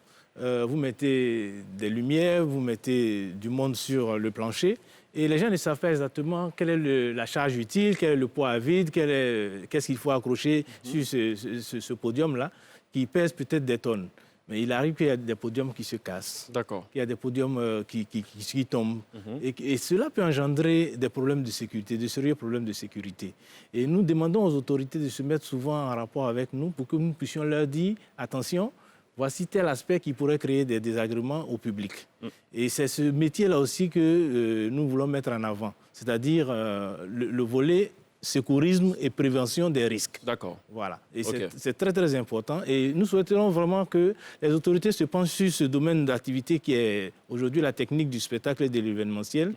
vous mettez des lumières, vous mettez du monde sur le plancher et les gens ne savent pas exactement quelle est la charge utile, quel est le poids à vide, qu'est-ce qu'il faut accrocher sur ce podium-là qui pèse peut-être des tonnes. Mais il arrive qu'il y a des podiums qui se cassent, qu'il y a des podiums qui tombent. Et cela peut engendrer des problèmes de sécurité, de sérieux problèmes de sécurité. Et nous demandons aux autorités de se mettre souvent en rapport avec nous pour que nous puissions leur dire « Attention, voici tel aspect qui pourrait créer des désagréments au public. » Et c'est ce métier-là aussi que nous voulons mettre en avant, c'est-à-dire le volet secourisme et prévention des risques. D'accord. Voilà. Et c'est très, très important. Et nous souhaiterons vraiment que les autorités se penchent sur ce domaine d'activité qui est aujourd'hui la technique du spectacle et de l'événementiel,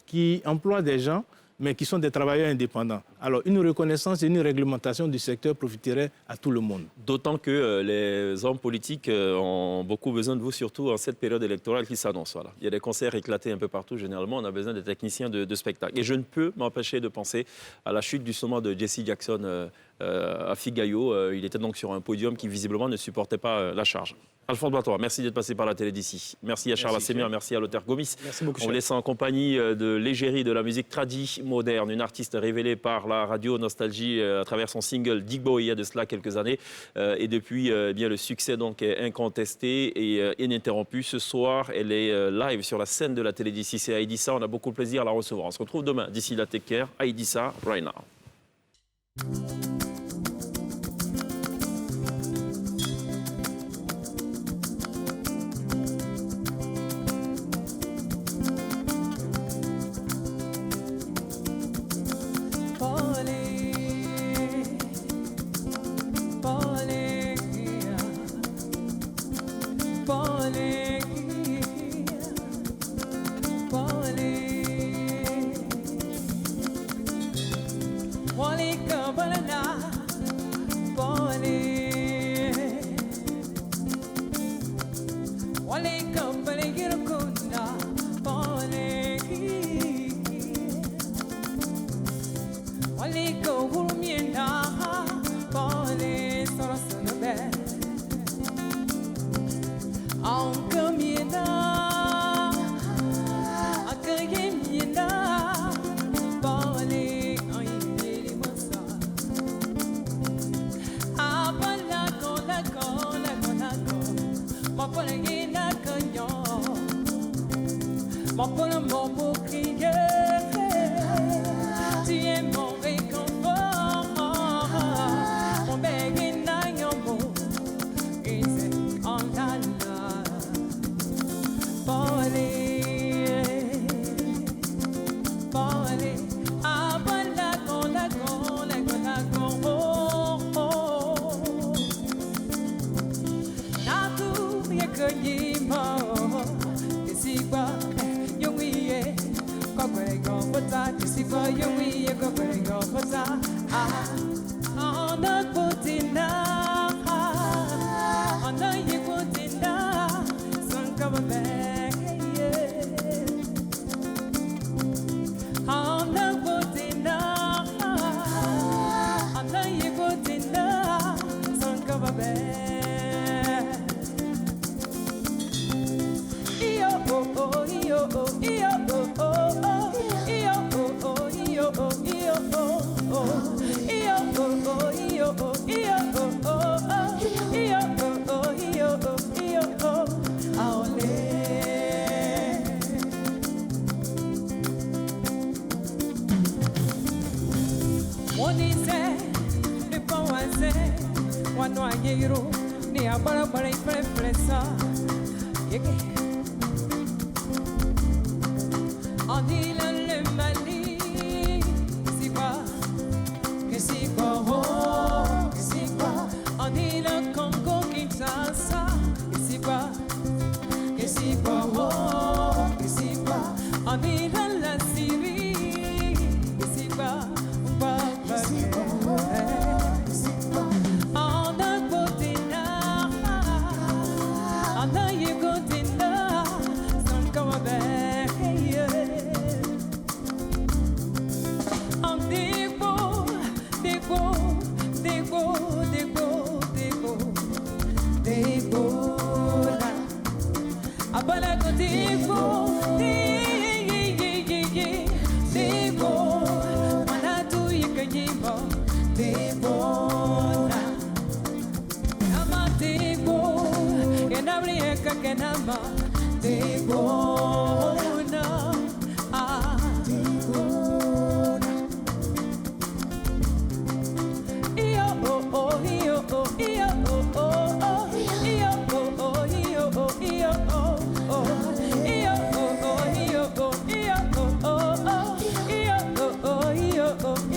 qui emploie des gens, mais qui sont des travailleurs indépendants. Alors, une reconnaissance et une réglementation du secteur profiterait à tout le monde. D'autant que les hommes politiques ont beaucoup besoin de vous, surtout en cette période électorale qui s'annonce. Voilà. Il y a des concerts éclatés un peu partout. Généralement, on a besoin des techniciens de spectacle. Et je ne peux m'empêcher de penser à la chute justement de Jesse Jackson à Figayo. Il était donc sur un podium qui visiblement ne supportait pas la charge. Alphonse Batois, merci d'être passé par la télé d'ici. Merci à Charles Assémier, merci à Lothar Gomis. Merci beaucoup. On vous laisse en compagnie de l'égérie de la musique tradie moderne, une artiste révélée par la radio Nostalgie à travers son single Digbo il y a de cela quelques années. Et depuis, bien, le succès donc est incontesté et ininterrompu. Ce soir, elle est live sur la scène de la télé d'ici. C'est Aïdissa, on a beaucoup de plaisir à la recevoir. On se retrouve demain. D'ici là, take care. Aïdissa, right now. Congo Kinshasa, que si quoi, oh. kenama Dibuna Dibuna Iyo oh oh iyo oh iyo oh oh oh iyo oh oh iyo oh iyo oh oh iyo oh oh iyo oh iyo oh oh iyo oh oh iyo oh iyo oh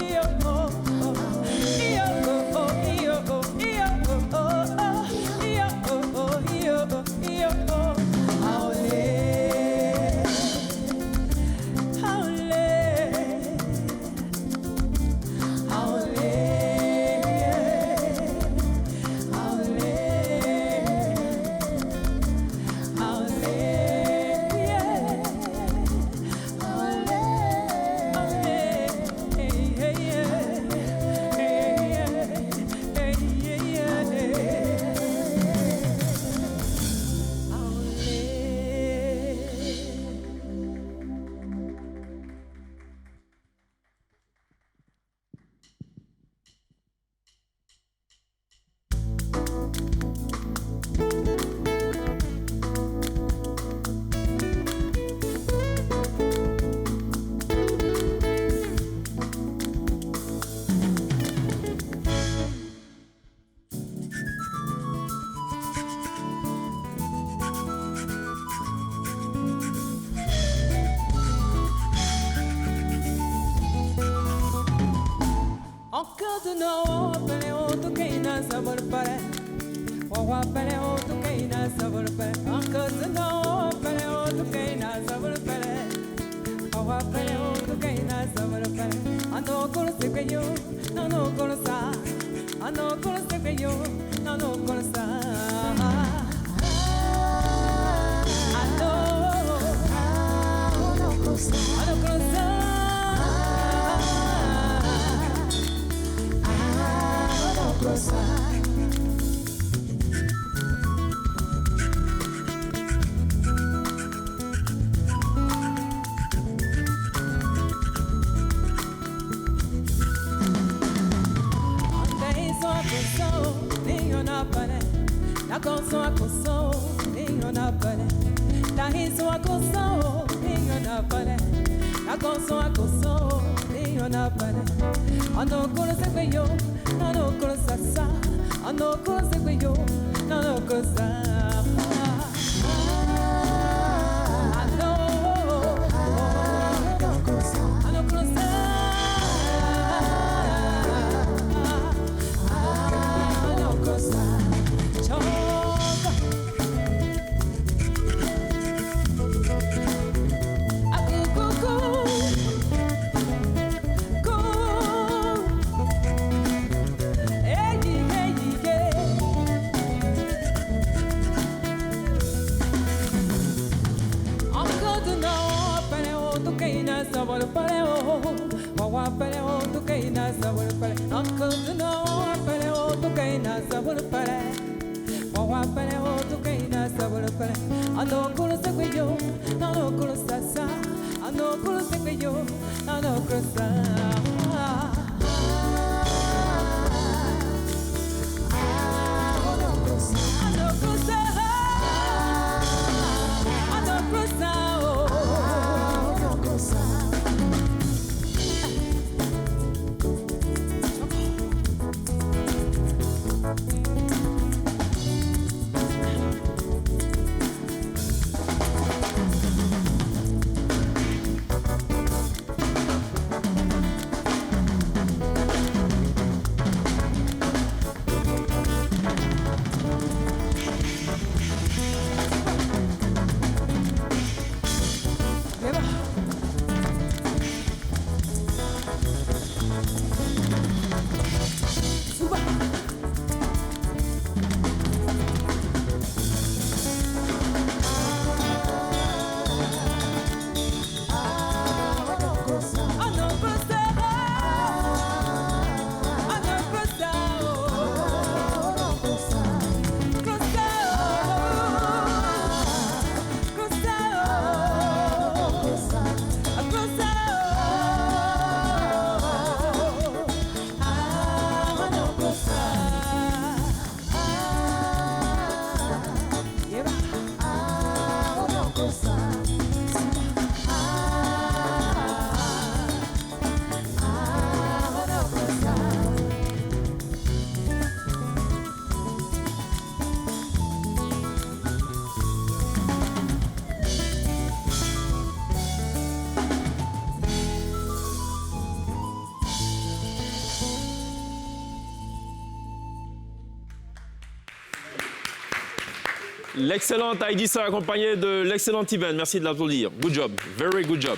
L'excellente Heidi Sarr accompagnée de l'excellent Ivan. Merci de l'applaudir. Good job. Very good job.